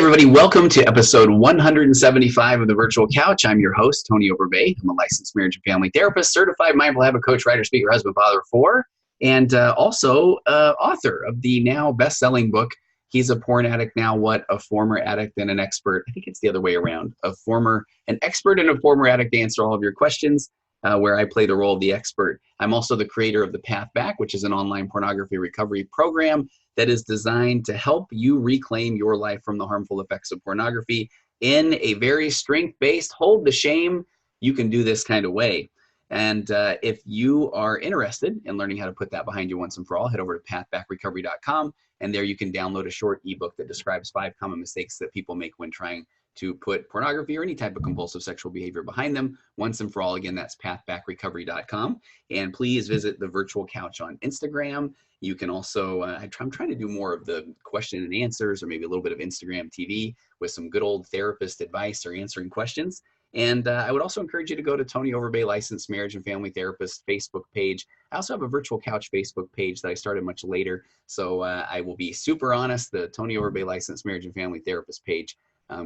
everybody. Welcome to episode 175 of the Virtual Couch. I'm your host, Tony Overbay. I'm a licensed marriage and family therapist, certified mindful habit coach, writer, speaker, husband, father of four, and also author of the now best-selling book, He's a Porn Addict Now What? A Former Addict and an Expert. I think it's the other way around. An expert and a former addict to answer all of your questions, where I play the role of the expert. I'm also the creator of The Path Back, which is an online pornography recovery program that is designed to help you reclaim your life from the harmful effects of pornography in a very strength-based, hold the shame, you can do this kind of way. And if you are interested in learning how to put that behind you once and for all, head over to pathbackrecovery.com, and there you can download a short ebook that describes 5 common mistakes that people make when trying to put pornography or any type of compulsive sexual behavior behind them once and for all. Again, that's pathbackrecovery.com. And please visit the Virtual Couch on Instagram. You can also, I'm trying to do more of the question and answers, or maybe a little bit of Instagram TV with some good old therapist advice or answering questions. And I would also encourage you to go to Tony Overbay Licensed Marriage and Family Therapist Facebook page. I also have a Virtual Couch Facebook page that I started much later. So I will be super honest, the Tony Overbay Licensed Marriage and Family Therapist page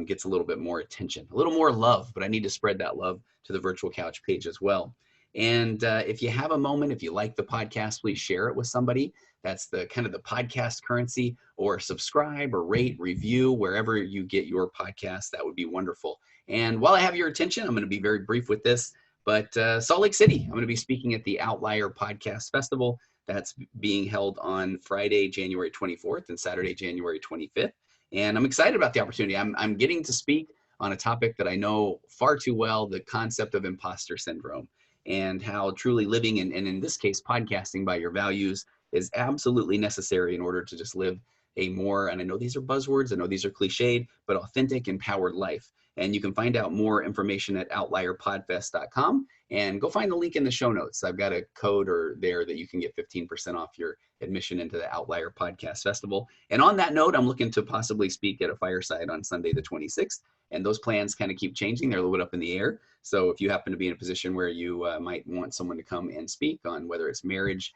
gets a little bit more attention, a little more love, but I need to spread that love to the Virtual Couch page as well. And if you have a moment, if you like the podcast, please share it with somebody. That's the kind of the podcast currency, or subscribe or rate, review, wherever you get your podcast. That would be wonderful. And while I have your attention, I'm going to be very brief with this, but Salt Lake City, I'm going to be speaking at the Outlier Podcast Festival. That's being held on Friday, January 24th and Saturday, January 25th. And I'm excited about the opportunity. I'm getting to speak on a topic that I know far too well, the concept of imposter syndrome, and how truly living, and in this case, podcasting by your values, is absolutely necessary in order to just live a more, and I know these are buzzwords, I know these are cliched, but authentic, empowered life. And you can find out more information at outlierpodfest.com, and go find the link in the show notes. I've got a code there that you can get 15% off your admission into the Outlier Podcast Festival. And on that note, I'm looking to possibly speak at a fireside on Sunday the 26th. And those plans kind of keep changing. They're a little bit up in the air. So if you happen to be in a position where you might want someone to come and speak on whether it's marriage,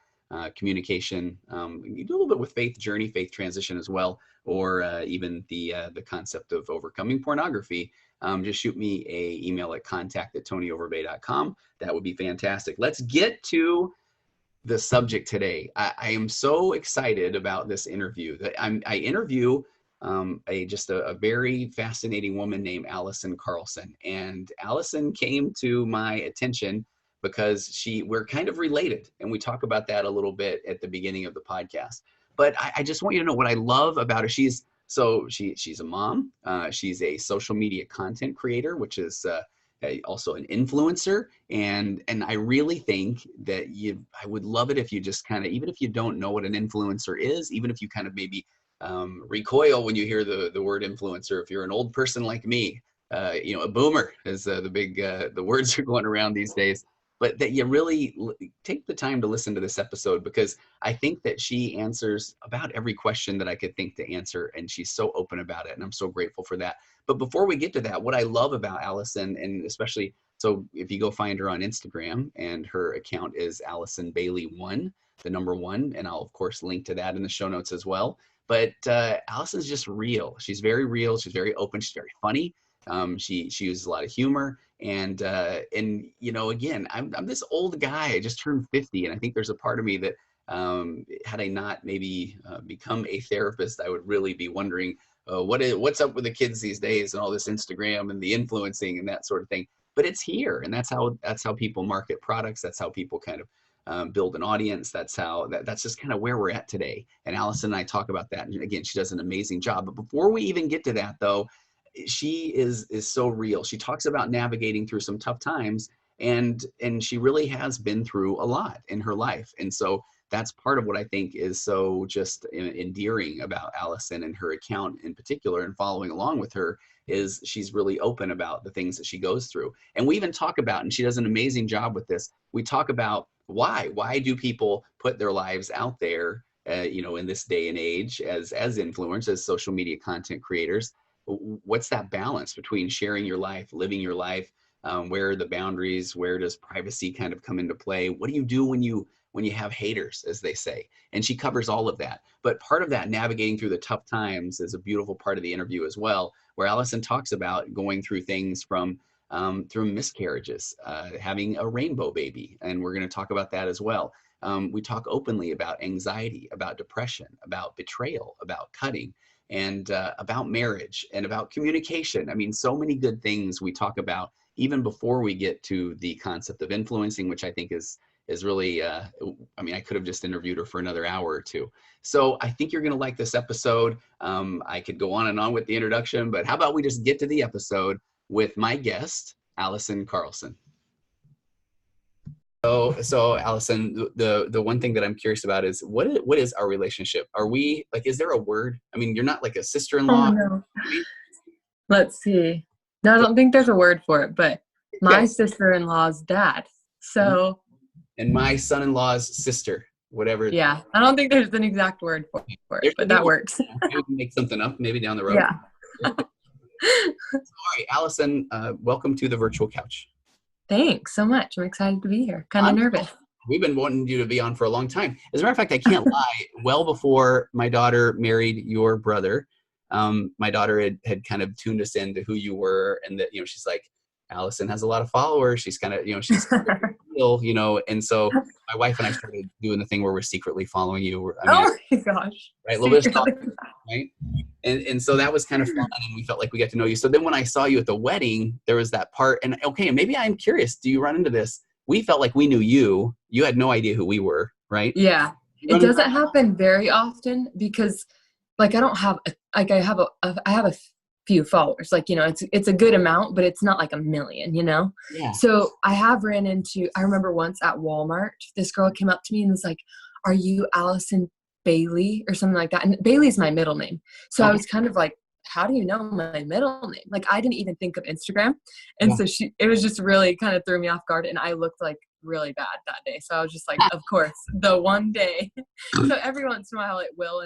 communication, you do a little bit with faith journey, faith transition as well, or even the concept of overcoming pornography, just shoot me an email at contact@tonyoverbay.com. That would be fantastic. Let's get to the subject today. I am so excited about this interview. I interview a very fascinating woman named Allison Carlson. And Allison came to my attention because we're kind of related. And we talk about that a little bit at the beginning of the podcast. But I just want you to know what I love about her. She's a mom. She's a social media content creator, which is also an influencer. And I really think that I would love it if you just kind of, even if you don't know what an influencer is, even if you kind of maybe recoil when you hear the word influencer, if you're an old person like me, a boomer, as the words are going around these days, but that you really take the time to listen to this episode, because I think that she answers about every question that I could think to answer, and she's so open about it, and I'm so grateful for that. But before we get to that, what I love about Allison, and especially, so if you go find her on Instagram, and her account is Allison Bailey 1, the number 1, and I'll of course link to that in the show notes as well. But Allison's just real. She's very real. She's very open. She's very funny. She uses a lot of humor, and again, I'm this old guy. I just turned 50, and I think there's a part of me that had I not maybe become a therapist, I would really be wondering what's up with the kids these days and all this Instagram and the influencing and that sort of thing. But it's here, and that's how people market products. That's how people kind of build an audience. That's just kind of where we're at today. And Allison and I talk about that. And again, she does an amazing job. But before we even get to that, though, she is so real. She talks about navigating through some tough times, and she really has been through a lot in her life. And so that's part of what I think is so just endearing about Allison and her account in particular, and following along with her, is she's really open about the things that she goes through. And we even talk about, and she does an amazing job with this, we talk about why do people put their lives out there, in this day and age as influencers, as social media content creators. What's that balance between sharing your life, living your life, Where are the boundaries? Where does privacy kind of come into play? What do you do when you have haters, as they say? And she covers all of that. But part of that navigating through the tough times is a beautiful part of the interview as well, where Allison talks about going through things from through miscarriages, having a rainbow baby. And we're going to talk about that as well. We talk openly about anxiety, about depression, about betrayal, about cutting, and about marriage and about communication. I mean, so many good things we talk about even before we get to the concept of influencing, which I think is really, I mean, I could have just interviewed her for another hour or two. So I think you're going to like this episode. I could go on and on with the introduction, but how about we just get to the episode with my guest, Allison Carlson. So Allison, the one thing that I'm curious about is what is our relationship? Are we like, is there a word? I mean, you're not like a sister-in-law. Oh, no. Let's see. No, I don't think there's a word for it, but my sister-in-law's dad. So. And my son-in-law's sister, whatever. Yeah, I don't think there's an exact word for it, but that works. Maybe we can make something up, maybe down the road. Yeah. All right, Allison, welcome to the virtual couch. Thanks so much. I'm excited to be here. Kind of nervous. We've been wanting you to be on for a long time. As a matter of fact, I can't lie. Well before my daughter married your brother, my daughter had kind of tuned us into who you were, and that, she's like, Allison has a lot of followers. She's kind of, she's real, and so my wife and I started doing the thing where we're secretly following you. Oh my gosh. Right. A little bit of stalking, right. And so that was kind of fun, and we felt like we got to know you. So then when I saw you at the wedding, there was that part, and okay, maybe I'm curious, do you run into this? We felt like we knew you. You had no idea who we were, right? Yeah. It doesn't happen very often because like I don't have I have a few followers, like, it's a good amount, but it's not like a million, Yeah. So I have ran into, I remember once at Walmart, this girl came up to me and was like, are you Allison Bailey or something like that? And Bailey's my middle name. So I was kind of like, how do you know my middle name? Like, I didn't even think of Instagram. And so it was just really kind of threw me off guard, and I looked like really bad that day. So I was just like, of course, the one day. So every once in a while it will,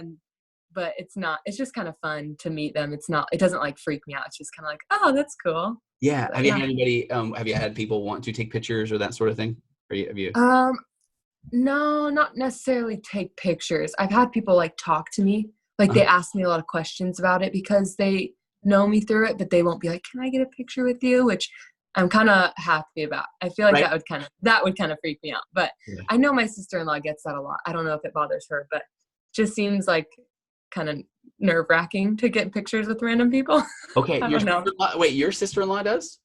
but it's just kind of fun to meet them. It doesn't like freak me out. It's just kind of like, oh, that's cool. Yeah. But, have you had anybody, have you had people want to take pictures or that sort of thing? Or have you? No, not necessarily take pictures. I've had people like talk to me. Like they ask me a lot of questions about it because they know me through it, but they won't be like, can I get a picture with you? Which I'm kind of happy about. I feel like that would kind of freak me out. But I know my sister-in-law gets that a lot. I don't know if it bothers her, but it just seems like kind of nerve-wracking to get pictures with random people. Okay. Your sister-in-law does?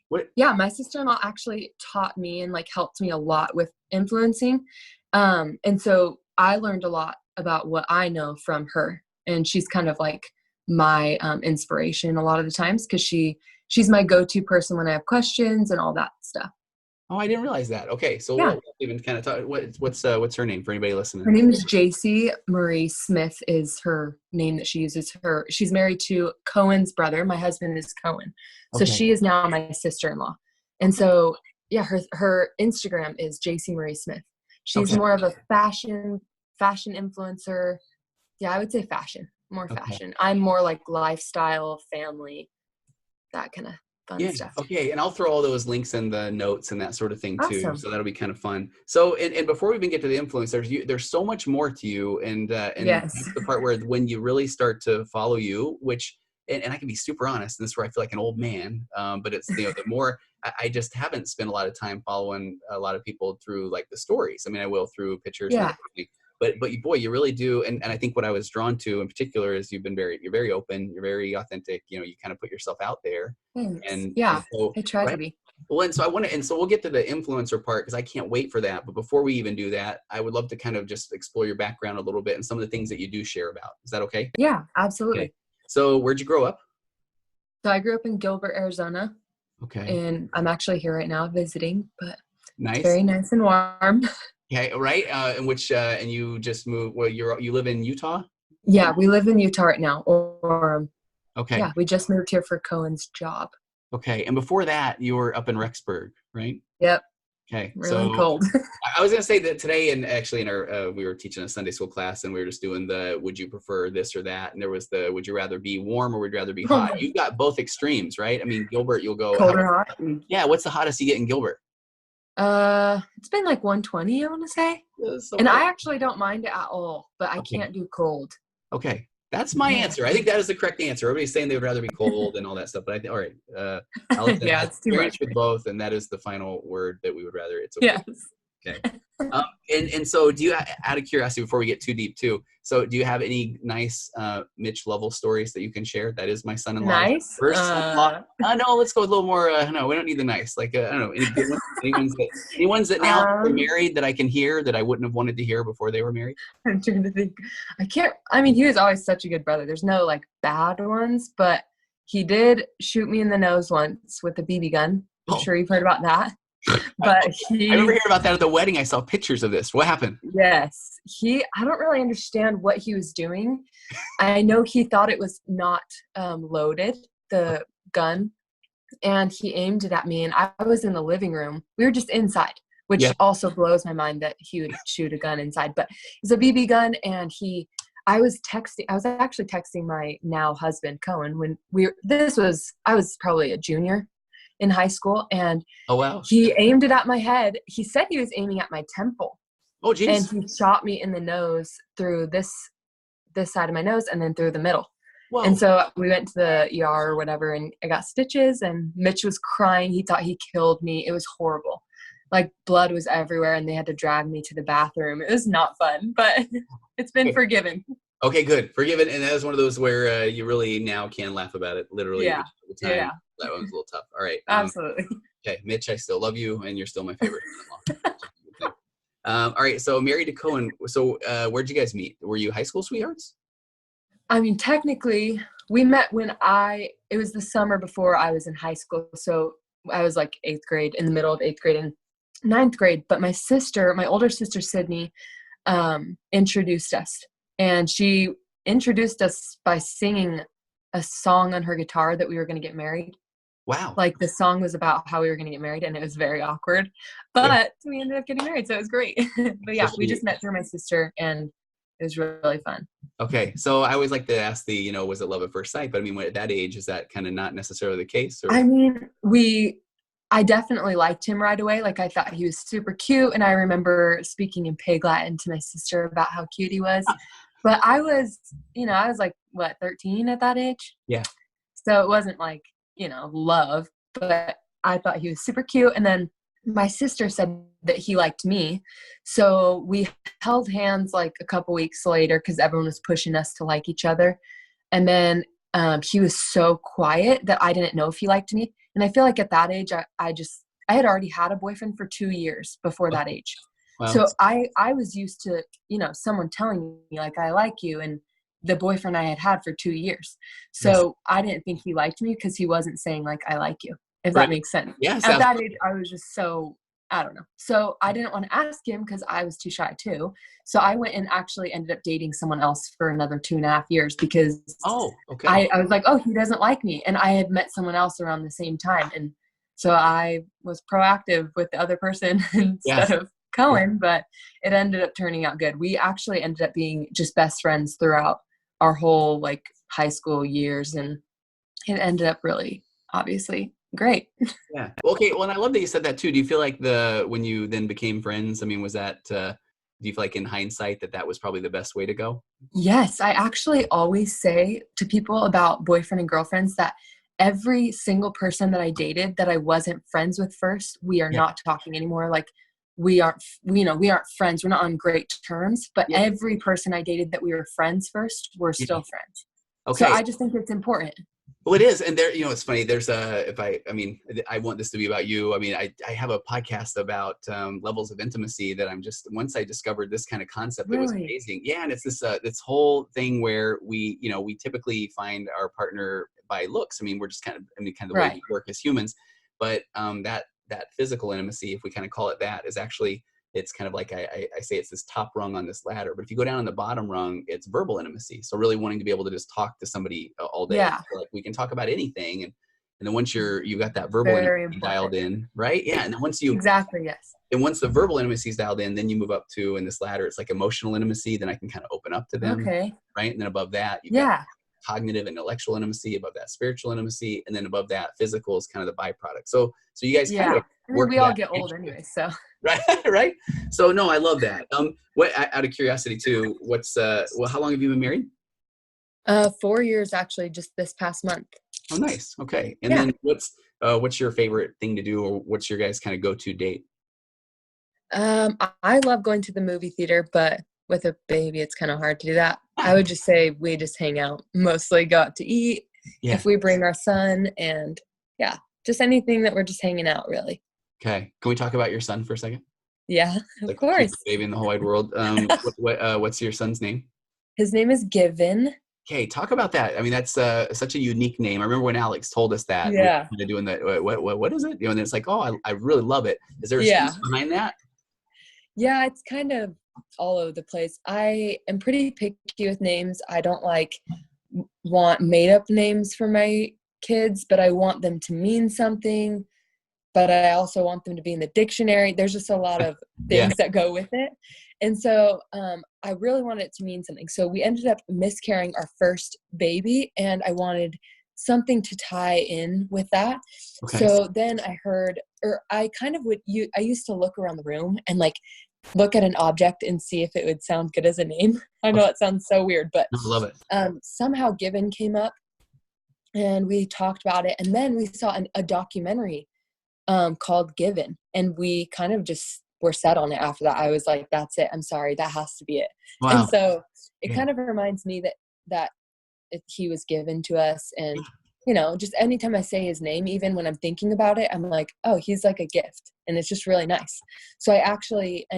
What? Yeah, my sister-in-law actually taught me and like helped me a lot with influencing. And so I learned a lot about what I know from her. And she's kind of like my inspiration a lot of the times because she's my go-to person when I have questions and all that stuff. Oh, I didn't realize that. Okay, so we'll even kind of talk. What's her name for anybody listening? Her name is JC Marie Smith is her name that she uses. She's married to Cohen's brother. My husband is Cohen, so she is now my sister-in-law. And so her Instagram is JC Marie Smith. She's more of a fashion influencer. Yeah, I would say more fashion. I'm more like lifestyle, family, that kind of fun stuff. Okay, and I'll throw all those links in the notes and that sort of thing too. Awesome. So that'll be kind of fun. So, and before we even get to the influencers, there's so much more to you, and yes. That's the part where when you really start to follow you, which, and I can be super honest, and this is where I feel like an old man, but it's, the more, I just haven't spent a lot of time following a lot of people through like the stories. I mean, I will through pictures, but boy, you really do. And I think what I was drawn to in particular is you're very open, you're very authentic, you kind of put yourself out there. Thanks. And so, I try to be. Well, and so we'll get to the influencer part because I can't wait for that. But before we even do that, I would love to kind of just explore your background a little bit and some of the things that you do share about. Is that okay? Yeah, absolutely. Okay. So where'd you grow up? So I grew up in Gilbert, Arizona. Okay. And I'm actually here right now visiting, but nice. It's very nice and warm. Okay, right. And you just moved. Well, you live in Utah. Yeah, we live in Utah right now. Okay. Yeah, we just moved here for Cohen's job. Okay, and before that, you were up in Rexburg, right? Yep. Okay. Really cold. I was going to say that today, and actually in our, we were teaching a Sunday school class, and we were just doing the, would you prefer this or that? And there was the, would you rather be warm or would you rather be hot? You've got both extremes, right? I mean, Gilbert, you'll go, cold or hot. yeah. What's the hottest you get in Gilbert? It's been like 120, I want to say. So and I actually don't mind it at all, but I can't do cold. Okay. That's my answer. I think that is the correct answer. Everybody's saying they would rather be cold and all that stuff, but I think, all right. Allison yeah, has it's too much with both, and that is the final word that we would rather. It's okay. Yes. Okay. And so do you, out of curiosity, before we get too deep too, so do you have any nice Mitch Lovell stories that you can share? That is my son-in-law. Nice? First son-in-law. No, let's go with a little more, no, we don't need the nice. Like, I don't know, any ones that now are married that I can hear that I wouldn't have wanted to hear before they were married? I'm trying to think. He was always such a good brother. There's no like bad ones, but he did shoot me in the nose once with a BB gun. I'm sure you've heard about that. But I remember hearing about that at the wedding. I saw pictures of this. What happened? Yes. I don't really understand what he was doing. I know he thought it was not loaded, the gun, and he aimed it at me, and I was in the living room. We were just inside, which also blows my mind that he would shoot a gun inside. But it's a BB gun, and I was actually texting my now husband, Cohen, when I was probably a junior in high school, and he aimed it at my head. He said he was aiming at my temple. Oh, geez. And he shot me in the nose through this side of my nose and then through the middle. Whoa. And so we went to the ER or whatever, and I got stitches, and Mitch was crying. He thought he killed me. It was horrible. Like, blood was everywhere, and they had to drag me to the bathroom. It was not fun, but it's been forgiven. Okay, good. Forgiven. And that was one of those where you really now can laugh about it, literally. Yeah. Yeah. That one was a little tough. All right. Absolutely. Okay, Mitch, I still love you, and you're still my favorite. All right, so married to Cohen. So where'd you guys meet? Were you high school sweethearts? I mean, technically, we met it was the summer before I was in high school. So I was like 8th grade, in the middle of 8th grade and 9th grade. But my older sister, Sydney, introduced us. And she introduced us by singing a song on her guitar that we were going to get married. Wow. Like, the song was about how we were going to get married, and it was very awkward. But we ended up getting married, so it was great. But yeah, we just met through my sister, and it was really fun. Okay. So I always like to ask was it love at first sight? But I mean, at that age, is that kind of not necessarily the case? Or? I mean, I definitely liked him right away. Like, I thought he was super cute, and I remember speaking in Pig Latin to my sister about how cute he was. But I was like, 13 at that age? Yeah. So it wasn't like, love, but I thought he was super cute. And then my sister said that he liked me. So we held hands like a couple weeks later because everyone was pushing us to like each other. And then he was so quiet that I didn't know if he liked me. And I feel like at that age, I had already had a boyfriend for 2 years before that age. Wow. So I was used to, someone telling me like, I like you, and the boyfriend I had for 2 years. So I didn't think he liked me because he wasn't saying like, I like you, if that makes sense. Yes. At that age, I was just so, I don't know. So I didn't want to ask him because I was too shy too. So I went and actually ended up dating someone else for another 2.5 years because I was like, oh, he doesn't like me. And I had met someone else around the same time. And so I was proactive with the other person instead of Cohen, but it ended up turning out good. We actually ended up being just best friends throughout our whole like high school years, and it ended up really obviously great. Yeah. Okay. Well, and I love that you said that too. Do you feel like when you then became friends, I mean, was that, do you feel like in hindsight that was probably the best way to go? Yes. I actually always say to people about boyfriend and girlfriends that every single person that I dated that I wasn't friends with first, we are not talking anymore. Like, we aren't friends. We're not on great terms, but every person I dated that we were friends first, we're still friends. Okay. So I just think it's important. Well, it is. And there, it's funny. There's I want this to be about you. I mean, I have a podcast about levels of intimacy that once I discovered this kind of concept, really? It was amazing. Yeah. And it's this whole thing where we typically find our partner by looks. I mean, we're just kind of the way we work as humans, but that physical intimacy, if we kind of call it that, is actually, it's kind of like I say it's this top rung on this ladder. But if you go down on the bottom rung, it's verbal intimacy. So really wanting to be able to just talk to somebody all day. So like we can talk about anything. And And then once you got that verbal Very intimacy important. dialed in, right? Yeah. And then Exactly, yes. and once the verbal intimacy is dialed in, then you move up to, in this ladder, it's like emotional intimacy. Then I can kind of open up to them. Okay. Right. And then above that, you've got Yeah. cognitive and intellectual intimacy, above that spiritual intimacy, and then above that physical is kind of the byproduct. So you guys kind of I mean, work we all that get old anyway, so. right. Right. So no, I love that. What, out of curiosity too, what's well, how long have you been married? 4 years actually, just this past month. Oh, nice. Okay. And then what's your favorite thing to do, or what's your guys' kind of go-to date? I love going to the movie theater, but with a baby, it's kind of hard to do that. I would just say we just hang out, mostly go out to eat. Yeah. If we bring our son, and yeah, just anything that we're just hanging out, really. Okay. Can we talk about your son for a second? Yeah, of Like course. the cutest baby in the whole wide world. What's your son's name? His name is Given. Okay, talk about that. I mean, that's such a unique name. I remember when Alex told us that. Yeah. We were doing that. What is it? You know, and it's like, oh, I really love it. Is there a story behind that? Yeah, it's kind of all over the place. I am pretty picky with names. I don't want made up names for my kids, but I want them to mean something. But I also want them to be in the dictionary. There's just a lot of things that go with it. And so I really wanted it to mean something. So we ended up miscarrying our first baby, and I wanted something to tie in with that. Okay. So then I heard, or I kind of I used to look around the room and like look at an object and see if it would sound good as a name. I know it sounds so weird, but I love it. Somehow Given came up, and we talked about it. And then we saw a documentary called Given, and we kind of just were set on it after that. I was like, that's it. I'm sorry. That has to be it. Wow. And so it kind of reminds me that he was given to us. And, you know, just anytime I say his name, even when I'm thinking about it, I'm like, oh, he's like a gift. And it's just really nice. So I actually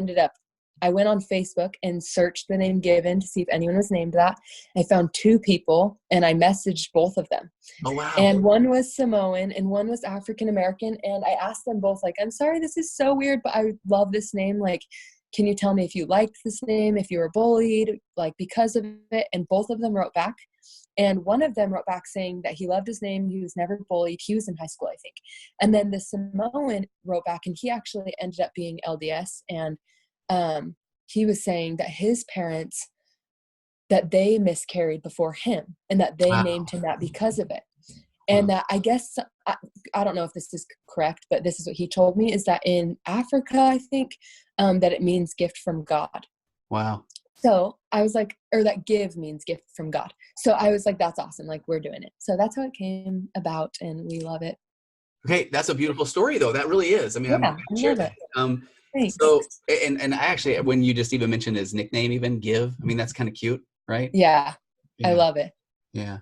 I went on Facebook and searched the name Given to see if anyone was named that. I found 2 people, and I messaged both of them. Oh, wow. And one was Samoan and one was African American. And I asked them both, like, I'm sorry, this is so weird, but I love this name. Like, can you tell me if you liked this name, if you were bullied, like, because of it? And both of them wrote back. And one of them wrote back saying that he loved his name. He was never bullied. He was in high school, I think. And then the Samoan wrote back, and he actually ended up being LDS. And he was saying that his parents, that they miscarried before him, and that they named him that because of it. And that, I guess, I don't know if this is correct, but this is what he told me, is that in Africa, I think, that it means gift from God. Wow. So I was like, or that give means gift from God. So I was like, that's awesome. Like, we're doing it. So that's how it came about, and we love it. Okay. That's a beautiful story, though. That really is. I mean, yeah, I love it. Thanks. So, and I actually, when you just even mentioned his nickname, even Give, I mean, that's kind of cute, right? Yeah, I love it. Yeah.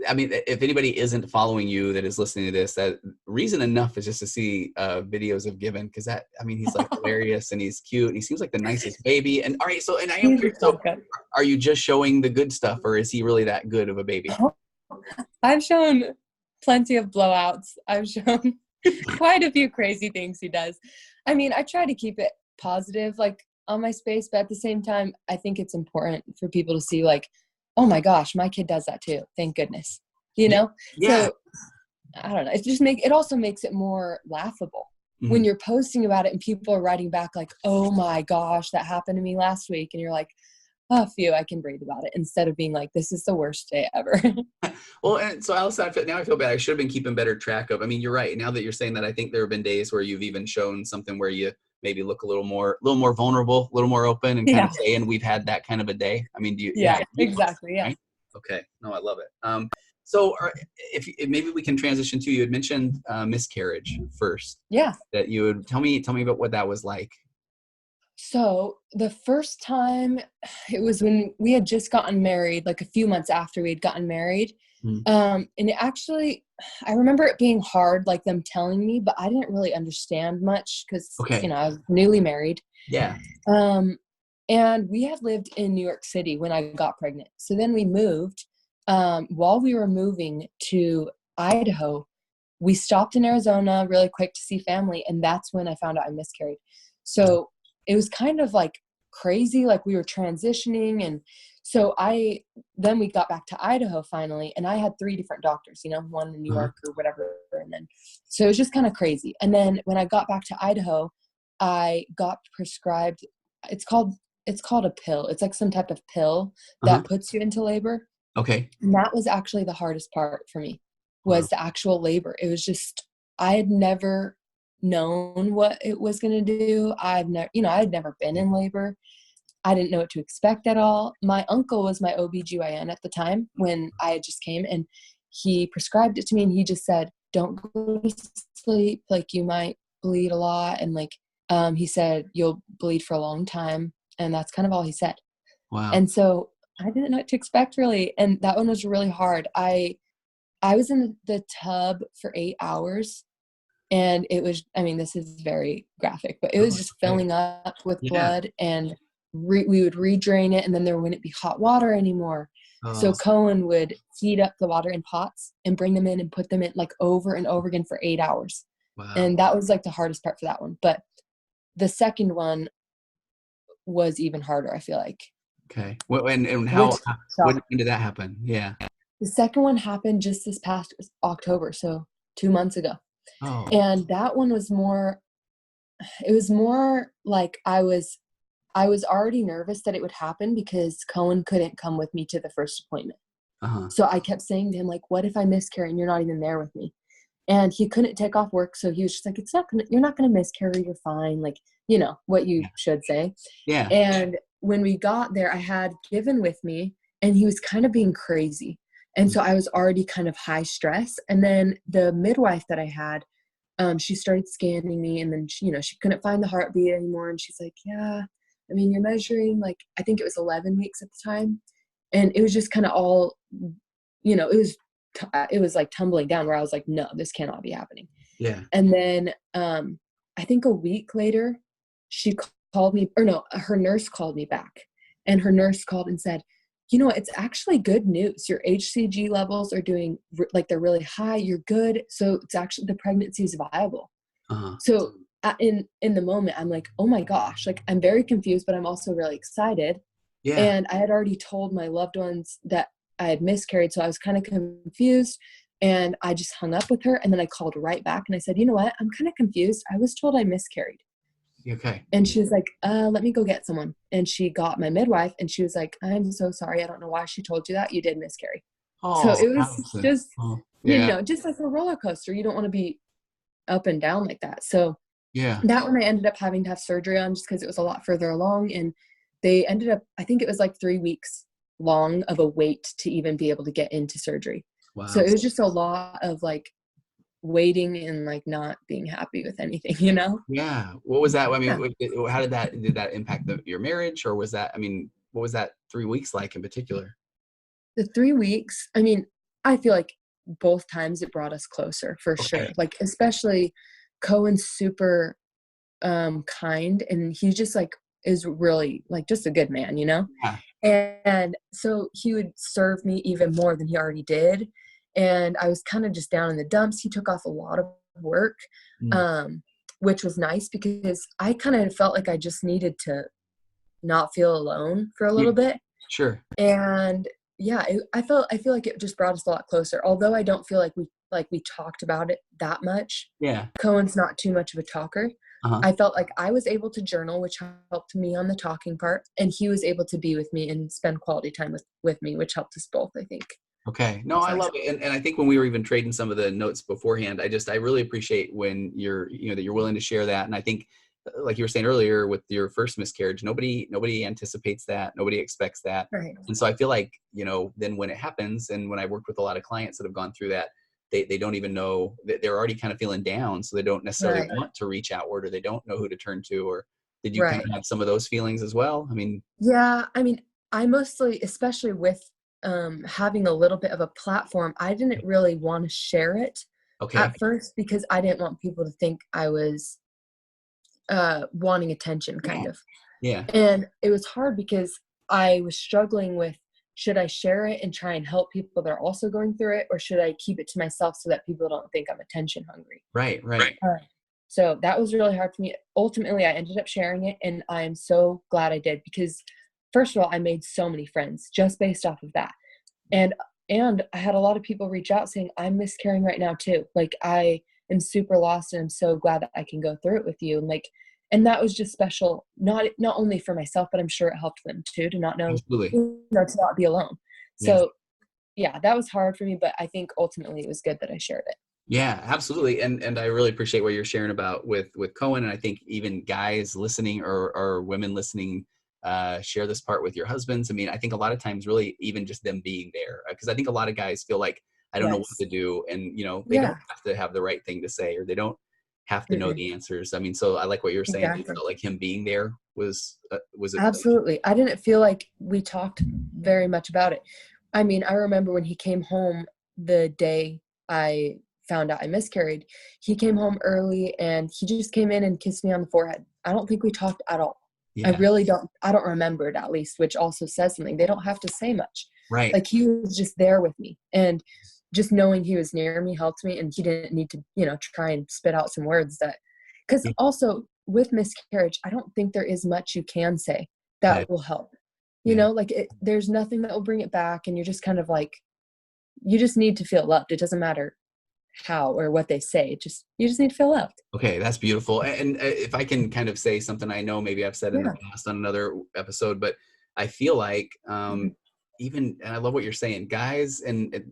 I mean, if anybody isn't following you that is listening to this, that reason enough is just to see videos of Given, because that, I mean, he's like hilarious and he's cute and he seems like the nicest baby. And all right, so, and I am curious, so are you just showing the good stuff, or is he really that good of a baby? I've shown plenty of blowouts. I've shown quite a few crazy things he does. I mean, I try to keep it positive, like, on my space, but at the same time, I think it's important for people to see, like, oh my gosh, my kid does that too. Thank goodness. You know? Yeah. So I don't know. It also makes it more laughable when you're posting about it and people are writing back like, oh my gosh, that happened to me last week. And you're like, oh, phew, I can breathe about it, instead of being like, this is the worst day ever. Well, and so Allison, now I feel bad. I should have been keeping better track of. I mean, you're right. Now that you're saying that, I think there have been days where you've even shown something where you maybe look a little more vulnerable, a little more open, and kind of saying we've had that kind of a day. I mean, do you? Yeah, exactly. Yeah. Right? Okay. No, I love it. So if maybe we can transition to, you had mentioned miscarriage first. Yeah. That you would tell me about what that was like. So the first time, it was when we had just gotten married, like a few months after we had gotten married. And it actually, I remember it being hard, like them telling me, but I didn't really understand much because, you know, I was newly married. Yeah. And we had lived in New York City when I got pregnant. So then we moved. While we were moving to Idaho, we stopped in Arizona really quick to see family. And that's when I found out I miscarried. So it was kind of like crazy. Like, we were transitioning and So then we got back to Idaho finally, and I had 3 different doctors, you know, one in New York or whatever. And then, so it was just kind of crazy. And then when I got back to Idaho, I got prescribed, it's called a pill. It's like some type of pill that puts you into labor. Okay. And that was actually the hardest part for me, was the actual labor. It was just, I had never known what it was going to do. I had never been in labor. I didn't know what to expect at all. My uncle was my OBGYN at the time when I had just came, and he prescribed it to me, and he just said, don't go to sleep. Like, you might bleed a lot. And like, he said, you'll bleed for a long time. And that's kind of all he said. Wow. And so I didn't know what to expect, really. And that one was really hard. I was in the tub for 8 hours, and it was, I mean, this is very graphic, but it was just filling up with blood, and we would redrain it, and then there wouldn't be hot water anymore. So Cohen would heat up the water in pots and bring them in and put them in like over and over again for 8 hours. Wow. And that was like the hardest part for that one. But the second one was even harder, I feel like. Okay. Well, and how, when did that happen? Yeah. The second one happened just this past October, so 2 months ago. Oh. And that one was it was more like I was already nervous that it would happen because Cohen couldn't come with me to the first appointment. So I kept saying to him, like, what if I miscarry and you're not even there with me? And he couldn't take off work. So he was just like, you're not going to miscarry. You're fine. Like, you know, what you should say. Yeah. And when we got there, I had Given with me, and he was kind of being crazy. And so I was already kind of high stress. And then the midwife that I had, she started scanning me, and then, she couldn't find the heartbeat anymore. And she's like, yeah, I mean, you're measuring, like, I think it was 11 weeks at the time. And it was just kind of all, it was like tumbling down, where I was like, no, this cannot be happening. Yeah. And then I think a week later, she called me, or no, her nurse called me back. And her nurse called and said, it's actually good news. Your HCG levels are doing, like, they're really high. You're good. So it's actually, the pregnancy is viable. So in the moment, I'm like, oh my gosh, like, I'm very confused, but I'm also really excited. Yeah. And I had already told my loved ones that I had miscarried. So I was kind of confused, and I just hung up with her. And then I called right back, and I said, you know what? I'm kind of confused. I was told I miscarried. Okay. And she was like, let me go get someone. And she got my midwife, and she was like, I'm so sorry. I don't know why she told you that. You did miscarry. So it was Allison. just, just like a roller coaster. You don't want to be up and down like that. So that one I ended up having to have surgery on, just because it was a lot further along. And they ended up, I think it was like 3 weeks long of a wait to even be able to get into surgery. Wow. So it was just a lot of like waiting and like not being happy with anything, Yeah. What was that? I mean, how did that impact your marriage, or was that, I mean, what was that 3 weeks like in particular? The 3 weeks, I mean, I feel like both times it brought us closer, for sure. Like, especially Cohen's super kind, and he just like is really like just a good man, Yeah. And so he would serve me even more than he already did. And I was kind of just down in the dumps. He took off a lot of work, which was nice, because I kind of felt like I just needed to not feel alone for a little bit. Sure. And yeah, I feel like it just brought us a lot closer. Although I don't feel like we talked about it that much. Yeah. Cohen's not too much of a talker. I felt like I was able to journal, which helped me on the talking part, and he was able to be with me and spend quality time with me, which helped us both, I think. Okay. No, I love it. And I think when we were even trading some of the notes beforehand, I really appreciate when that you're willing to share that. And I think, like you were saying earlier with your first miscarriage, nobody anticipates that. Nobody expects that. Right. And so I feel like, then when it happens, and when I worked with a lot of clients that have gone through that, they don't even know that they're already kind of feeling down. So they don't necessarily want to reach outward, or they don't know who to turn to. Or did you kind of have some of those feelings as well? I mean, yeah, I mean, I mostly, especially with having a little bit of a platform, I didn't really want to share it at first, because I didn't want people to think I was wanting attention, kind of. Yeah. And it was hard because I was struggling with, should I share it and try and help people that are also going through it, or should I keep it to myself so that people don't think I'm attention hungry? Right. So that was really hard for me. Ultimately, I ended up sharing it, and I'm so glad I did, because first of all, I made so many friends just based off of that. And I had a lot of people reach out saying, I'm miscarrying right now too. Like, I am super lost and I'm so glad that I can go through it with you. And like, and that was just special, not only for myself, but I'm sure it helped them too, to not know, Absolutely. to not be alone. Yes. So yeah, that was hard for me, but I think ultimately it was good that I shared it. Yeah, absolutely. And I really appreciate what you're sharing about with Cohen. And I think even guys listening or women listening, share this part with your husbands. I mean, I think a lot of times really even just them being there, because I think a lot of guys feel like, I don't know what to do. And, they don't have to have the right thing to say, or they don't have to know the answers. I mean, so I like what you're saying. You felt like him being there was it? Absolutely. I didn't feel like we talked very much about it. I mean, I remember when he came home the day I found out I miscarried, he came home early and he just came in and kissed me on the forehead. I don't think we talked at all. Yeah. I don't remember it, at least, which also says something. They don't have to say much. Right. Like, he was just there with me, and just knowing he was near me helped me, and he didn't need to, try and spit out some words because also with miscarriage, I don't think there is much you can say that will help. There's nothing that will bring it back, and you're just kind of like, you just need to feel loved. It doesn't matter how or what they say. You just need to feel loved. Okay, that's beautiful. And if I can kind of say something, I know maybe I've said in the past on another episode, but I feel like even, and I love what you're saying, guys, and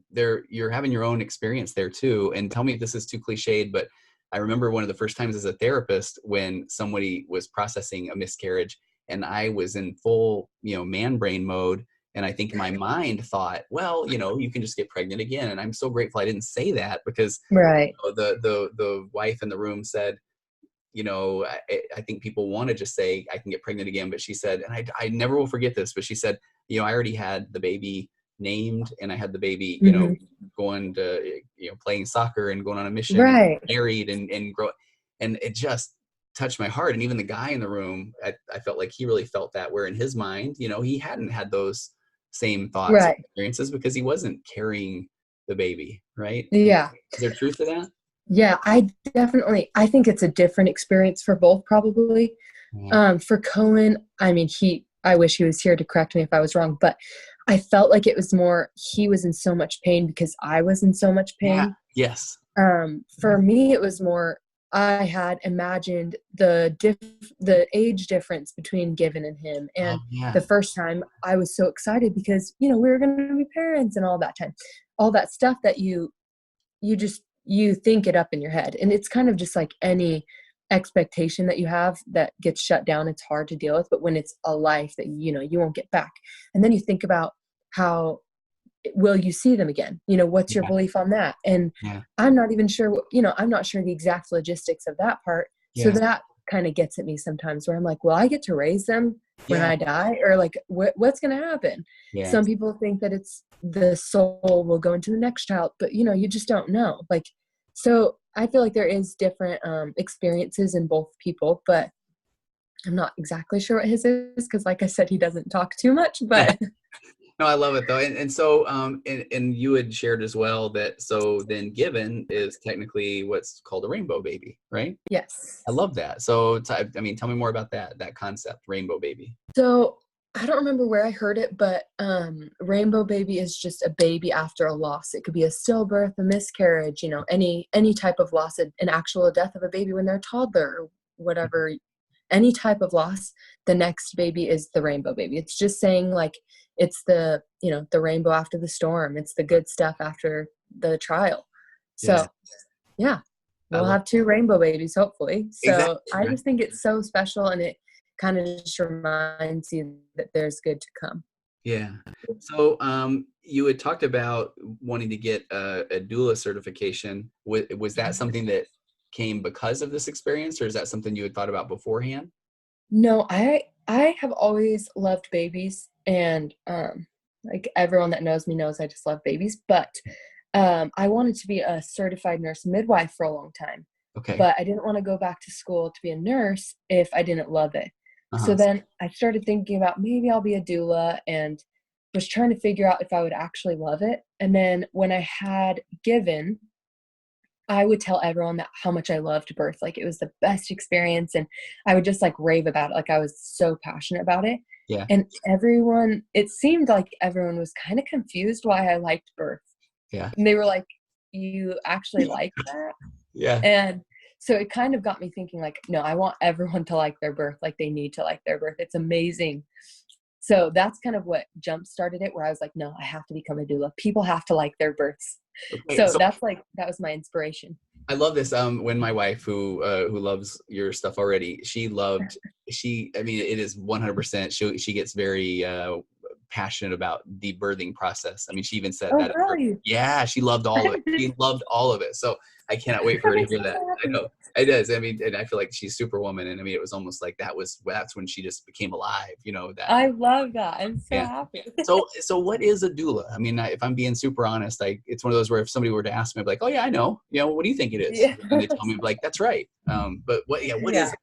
you're having your own experience there too. And tell me if this is too cliched, but I remember one of the first times as a therapist when somebody was processing a miscarriage, and I was in full, man brain mode. And I think my mind thought, well, you can just get pregnant again. And I'm so grateful I didn't say that, because the wife in the room said, I think people want to just say I can get pregnant again. But she said, and I never will forget this, but she said, I already had the baby named, and I had the baby, going to, playing soccer and going on a mission, married and grow. And it just touched my heart. And even the guy in the room, I felt like he really felt that, where in his mind, he hadn't had those same thoughts and experiences because he wasn't carrying the baby. Right. Yeah. Is there truth to that? Yeah, I think it's a different experience for both, probably. For Cohen, I mean, I wish he was here to correct me if I was wrong, but I felt like it was more, he was in so much pain because I was in so much pain. Yeah. Yes. For me, it was more, I had imagined the age difference between Given and him. And the first time I was so excited because, we were going to be parents and all that time, all that stuff that you think it up in your head. And it's kind of just like any expectation that you have that gets shut down. It's hard to deal with, but when it's a life that, you won't get back. And then you think about how will you see them again? What's your belief on that? And I'm not even sure, I'm not sure the exact logistics of that part. So that kind of gets at me sometimes, where I'm like, well, I get to raise them when I die, or like, what's going to happen? Some people think that it's the soul will go into the next child, but you just don't know. Like, so I feel like there is different experiences in both people, but I'm not exactly sure what his is, because like I said, he doesn't talk too much, but no, I love it though. And so, and you had shared as well that, so then Given is technically what's called a rainbow baby, right? Yes. I love that. So, tell me more about that concept, rainbow baby. So I don't remember where I heard it, but rainbow baby is just a baby after a loss. It could be a stillbirth, a miscarriage, any type of loss, an actual death of a baby when they're a toddler or whatever, any type of loss. The next baby is the rainbow baby. It's just saying like, it's the, the rainbow after the storm. It's the good stuff after the trial. So we'll have 2 rainbow babies, hopefully. So I just think it's so special, and it kind of just reminds you that there's good to come. Yeah. So you had talked about wanting to get a doula certification. Was that something that came because of this experience, or is that something you had thought about beforehand? No, I have always loved babies, and like everyone that knows me knows I just love babies, but I wanted to be a certified nurse midwife for a long time. Okay. But I didn't want to go back to school to be a nurse if I didn't love it. So then I started thinking about maybe I'll be a doula, and was trying to figure out if I would actually love it. And then when I had Given, I would tell everyone that how much I loved birth. Like it was the best experience. And I would just like rave about it. Like I was so passionate about it. Yeah. And it seemed like everyone was kind of confused why I liked birth. Yeah. And they were like, you actually like that? Yeah. And so it kind of got me thinking like, no, I want everyone to like their birth. Like they need to like their birth. It's amazing. So that's kind of what jump started it, where I was like, no, I have to become a doula. People have to like their births. Okay, So that was my inspiration. I love this. When my wife, who loves your stuff already, I mean, it is 100%. She gets very passionate about the birthing process. I mean, she even said that. Really? Yeah, she loved all of it. She loved all of it. So I cannot wait for her to hear that. I know it does. I mean, and I feel like she's Superwoman. And I mean, it was almost like that's when she just became alive. You know that. I love that. I'm so happy. So what is a doula? I mean, if I'm being super honest, it's one of those where if somebody were to ask me, I'd be like, oh yeah, I know. You know, what do you think it is? Yeah. And they tell me like, that's right. But what is it?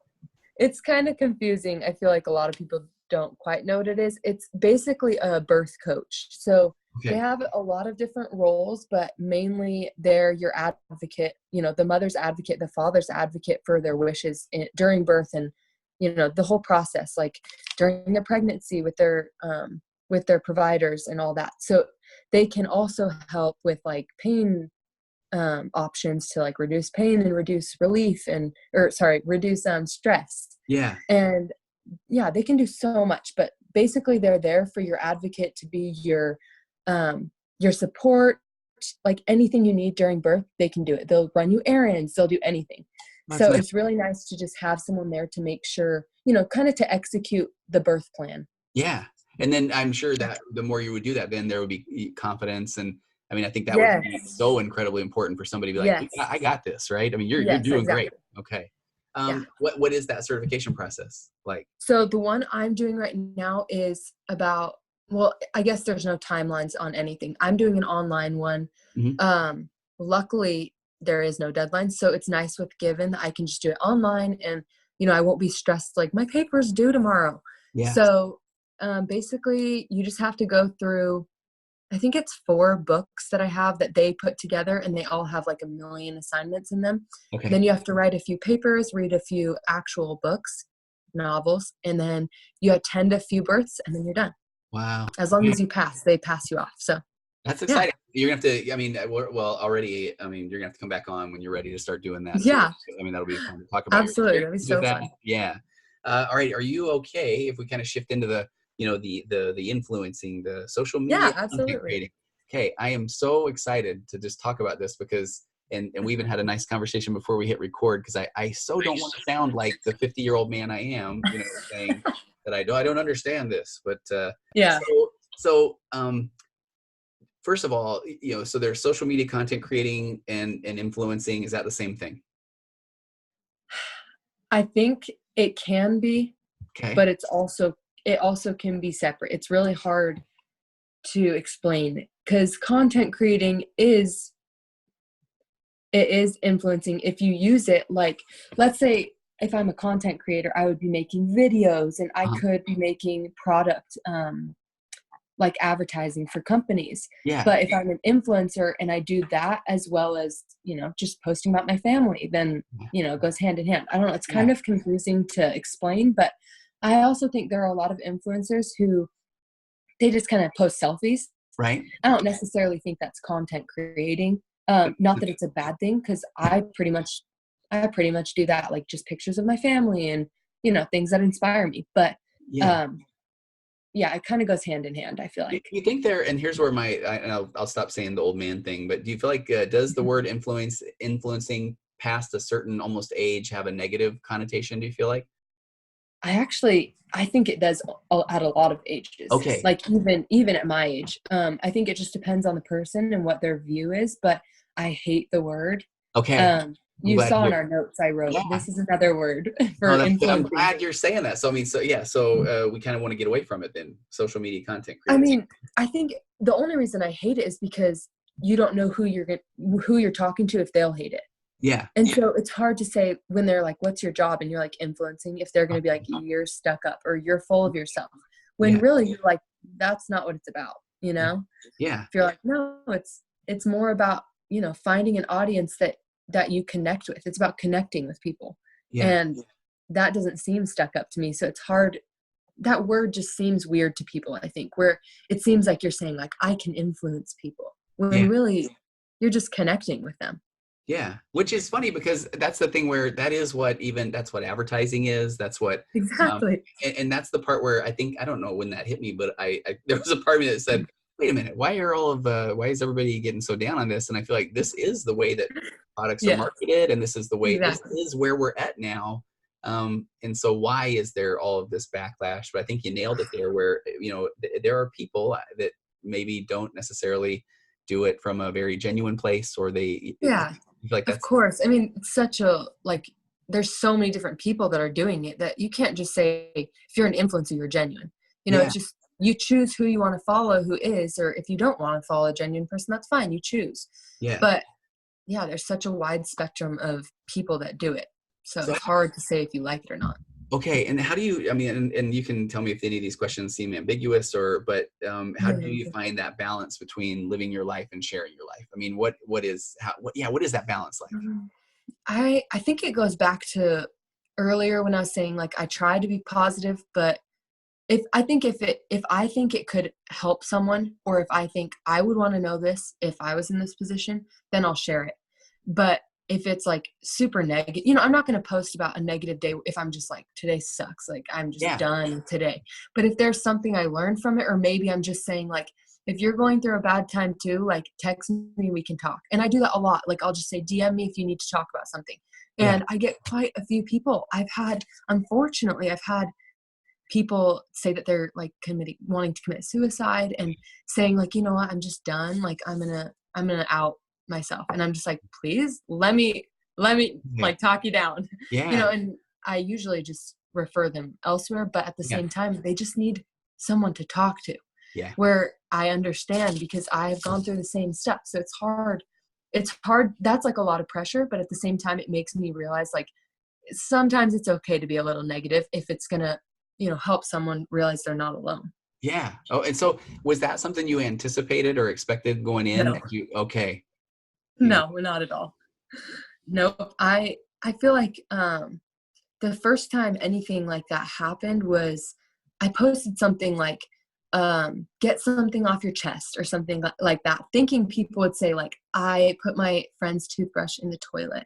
It's kind of confusing. I feel like a lot of people don't quite know what it is. It's basically a birth coach. So they have a lot of different roles, but mainly they're your advocate, you know, the mother's advocate, the father's advocate for their wishes during birth, and, you know, the whole process, like during the pregnancy with their providers and all that. So they can also help with like pain options to like reduce pain and reduce reduce stress. Yeah. And yeah, they can do so much, but basically they're there for your advocate, to be your support. Like anything you need during birth, they can do it. They'll run you errands, they'll do anything. So it's really nice to just have someone there to make sure, you know, kind of to execute the birth plan. Yeah. And then I'm sure that the more you would do that, then there would be confidence. And I mean, I think that would be so incredibly important for somebody to be like, I got this, right? I mean, you're doing great. Okay. What is that certification process like? So the one I'm doing right now is about, well, I guess there's no timelines on anything. I'm doing an online one. Mm-hmm. Luckily there is no deadline. So it's nice with Given that I can just do it online, and, you know, I won't be stressed like my paper's due tomorrow. Yeah. So basically you just have to go through, I think it's 4 books that I have that they put together, and they all have like 1 million assignments in them. Okay. Then you have to write a few papers, read a few actual books, novels, and then you attend a few births, and then you're done. Wow. As long as you pass, they pass you off. So that's exciting. Yeah. You're going to have to, I mean, already, I mean, you're going to have to come back on when you're ready to start doing that. Yeah. So, I mean, that'll be fun to talk about. Absolutely. That'd be so fun. Yeah. All right. Are you okay if we kind of shift into the, you know, the influencing, the social media? Yeah, absolutely. Okay. I am so excited to just talk about this because, and we even had a nice conversation before we hit record, because I so don't want to sound like the 50-year-old man I am, you know, saying that I don't understand this, but yeah. So first of all, you know, so there's social media content creating and influencing. Is that the same thing? I think it can be, but it also can be separate. It's really hard to explain, because content creating is influencing if you use it. Like, let's say if I'm a content creator, I would be making videos, and I could be making product like advertising for companies. Yeah. But if I'm an influencer and I do that as well as, you know, just posting about my family, then, you know, it goes hand in hand. I don't know. It's kind of confusing to explain, but I also think there are a lot of influencers who they just kind of post selfies. Right. I don't necessarily think that's content creating. Not that it's a bad thing, because I pretty much do that, like just pictures of my family and, you know, things that inspire me. But yeah, it kind of goes hand in hand, I feel like. You think and here's where I'll stop saying the old man thing, but do you feel like, does the word influencing past a certain almost age have a negative connotation, do you feel like? I think it does at a lot of ages. Okay. Like even at my age, I think it just depends on the person and what their view is, but I hate the word. Okay. You saw in our notes I wrote, this is another word for influencing. I'm glad you're saying that. So, I mean, we kind of want to get away from it then, social media content creators. I mean, I think the only reason I hate it is because you don't know who you're talking to, if they'll hate it. Yeah. And so it's hard to say when they're like, what's your job? And you're like influencing, if they're going to be like, you're stuck up or you're full of yourself, when really you're like, that's not what it's about, you know? Yeah. If you're like, no, it's more about, you know, finding an audience that that you connect with. It's about connecting with people. Yeah. And that doesn't seem stuck up to me. So it's hard. That word just seems weird to people, I think, where it seems like you're saying like, I can influence people, when really you're just connecting with them. Yeah. Which is funny because that's the thing where that's what advertising is. That's what, Exactly. and that's the part where I think, I don't know when that hit me, but I there was a part of me that said, wait a minute, why is everybody getting so down on this? And I feel like this is the way that products are marketed, and this is the way, this is where we're at now. And so why is there all of this backlash? But I think you nailed it there, where, there are people that maybe don't necessarily do it from a very genuine place, or they, like, of course. I mean, it's such a, like, there's so many different people that are doing it that you can't just say, if you're an influencer, you're genuine. It's just, you choose who you want to follow, who is, or if you don't want to follow a genuine person, that's fine. You choose. Yeah. But there's such a wide spectrum of people that do it. So it's hard to say if you like it or not. Okay. And how do you, I mean, and you can tell me if any of these questions seem ambiguous, but how do you find that balance between living your life and sharing your life? I mean, what is that balance like? I think it goes back to earlier when I was saying, like, I try to be positive, but if I think it could help someone, or if I think I would want to know this if I was in this position, then I'll share it. But if it's like super negative, I'm not going to post about a negative day if I'm just like, today sucks, like I'm just done today. But if there's something I learned from it, or maybe I'm just saying, like, if you're going through a bad time too, like, text me, we can talk. And I do that a lot. Like, I'll just say, DM me if you need to talk about something. And I get quite a few people. Unfortunately, I've had people say that they're like wanting to commit suicide, and saying, like, you know what, I'm just done. Like, I'm gonna out myself. And I'm just like, please let me like talk you down. And I usually just refer them elsewhere, but at the same time, they just need someone to talk to, where I understand, because I've gone through the same stuff. So it's hard. That's like a lot of pressure, but at the same time, it makes me realize, like, sometimes it's okay to be a little negative if it's gonna help someone realize they're not alone. Yeah. Oh, and so was that something you anticipated or expected going in? No. Okay. No, not at all. Nope. I feel like the first time anything like that happened was I posted something like, get something off your chest or something like that, thinking people would say, like, I put my friend's toothbrush in the toilet,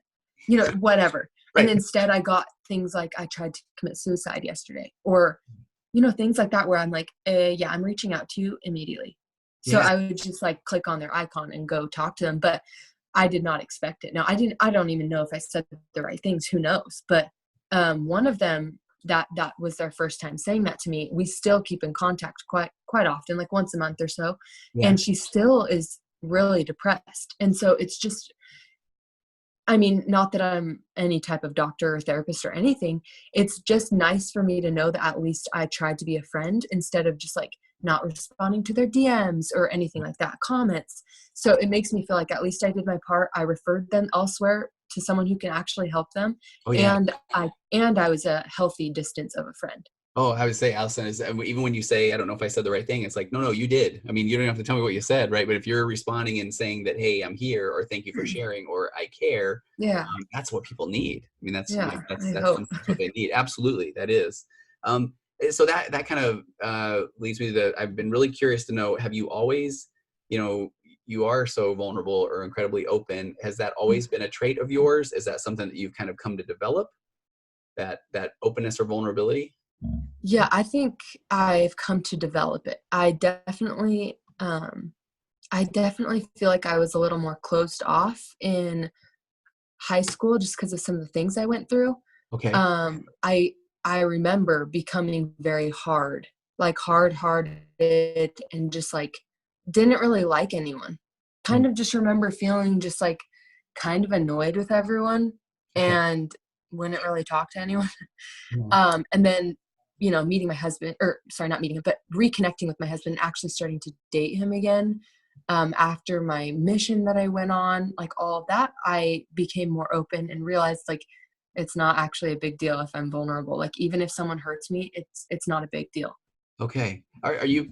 whatever. Right. And instead I got things like, I tried to commit suicide yesterday, or, things like that, where I'm like, I'm reaching out to you immediately. So I would just like click on their icon and go talk to them. But I did not expect it. Now, I don't even know if I said the right things, who knows? But one of them, that was their first time saying that to me. We still keep in contact quite often, like once a month or so. And she still is really depressed. And so it's just, I mean, not that I'm any type of doctor or therapist or anything. It's just nice for me to know that at least I tried to be a friend, instead of just like not responding to their DMs or anything like that, comments. So it makes me feel like at least I did my part. I referred them elsewhere to someone who can actually help them. And I was a healthy distance of a friend. Oh, I would say, Allison, is even when you say, I don't know if I said the right thing, it's like, no, you did. I mean, you don't have to tell me what you said, right? But if you're responding and saying that, hey, I'm here, or thank you for sharing, or I care, that's what people need. I mean, that's what they need. Absolutely, that is. So that kind of leads me to I've been really curious to know, have you always, you are so vulnerable or incredibly open. Has that always been a trait of yours? Is that something that you've kind of come to develop, that openness or vulnerability? Yeah, I think I've come to develop it. I definitely feel like I was a little more closed off in high school, just because of some of the things I went through. Okay. I remember becoming very hard-hearted, and just like didn't really like anyone. Kind of just remember feeling just like kind of annoyed with everyone, and wouldn't really talk to anyone. And then, meeting my husband, or sorry, not meeting him, but reconnecting with my husband, actually starting to date him again. After my mission that I went on, like all of that, I became more open and realized, like, it's not actually a big deal if I'm vulnerable. Like, even if someone hurts me, it's not a big deal. Okay. Are you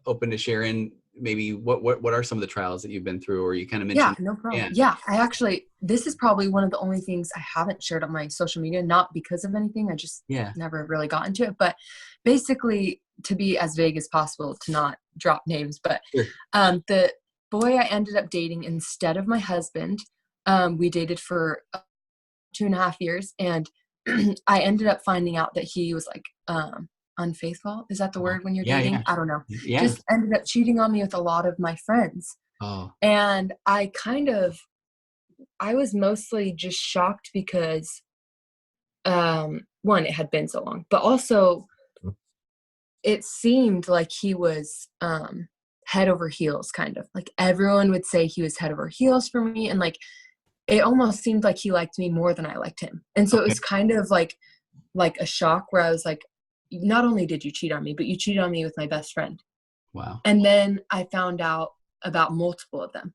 open to sharing maybe what are some of the trials that you've been through, or you kind of Yeah, mentioned? no problem. Yeah, I actually, this is probably one of the only things I haven't shared on my social media, not because of anything. I just never really got into it. But basically, to be as vague as possible, to not drop names, but Sure. The boy I ended up dating instead of my husband, we dated for 2.5 years, and I ended up finding out that he was like unfaithful. Is that the word when you're dating? Yeah. I don't know. Yeah. Just ended up cheating on me with a lot of my friends. Oh. And I was mostly just shocked because one, it had been so long, but also it seemed like he was head over heels, kind of like everyone would say he was head over heels for me, and like it almost seemed like he liked me more than I liked him. And so it was kind of like a shock where I was like, not only did you cheat on me, but you cheated on me with my best friend. Wow. And then I found out about multiple of them.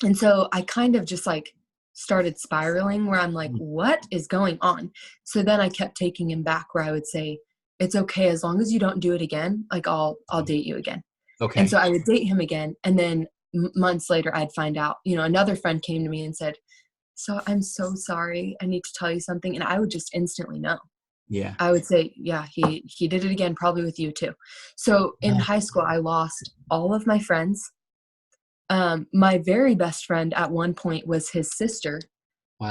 And so I kind of just like started spiraling where I'm like, what is going on? So then I kept taking him back where I would say, it's okay, as long as you don't do it again, like I'll date you again. Okay. And so I would date him again. And then months later, I'd find out, another friend came to me and said, so I'm so sorry, I need to tell you something. And I would just instantly know. Yeah. I would say, yeah, he did it again, probably with you too. So in high school, I lost all of my friends. My very best friend at one point was his sister,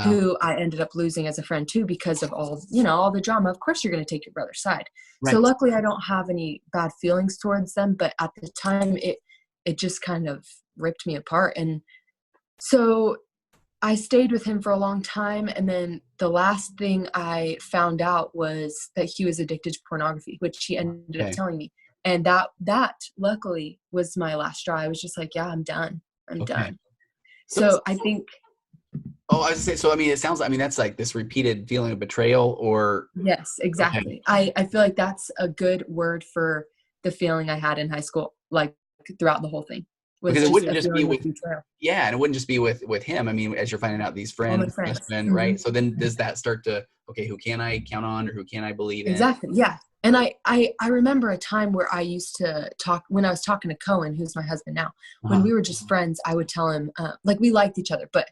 who I ended up losing as a friend too, because of all the drama. Of course, you're going to take your brother's side. Right. So luckily I don't have any bad feelings towards them, but at the time it just kind of ripped me apart. And so I stayed with him for a long time. And then the last thing I found out was that he was addicted to pornography, which he ended up telling me. And that luckily was my last straw. I was just like, yeah, I'm done. I'm done. So I think. Oh, I was gonna say, so I mean, it sounds, I mean, that's like this repeated feeling of betrayal, or. Yes, exactly. I feel like that's a good word for the feeling I had in high school, like throughout the whole thing. Because it wouldn't just be with, and it wouldn't just be with him. I mean, as you're finding out these friends, right? So then does that start to, okay, who can I count on, or who can I believe in? Exactly. Yeah. And I remember a time where I used to talk, when I was talking to Cohen, who's my husband now, when we were just friends, I would tell him, like we liked each other, but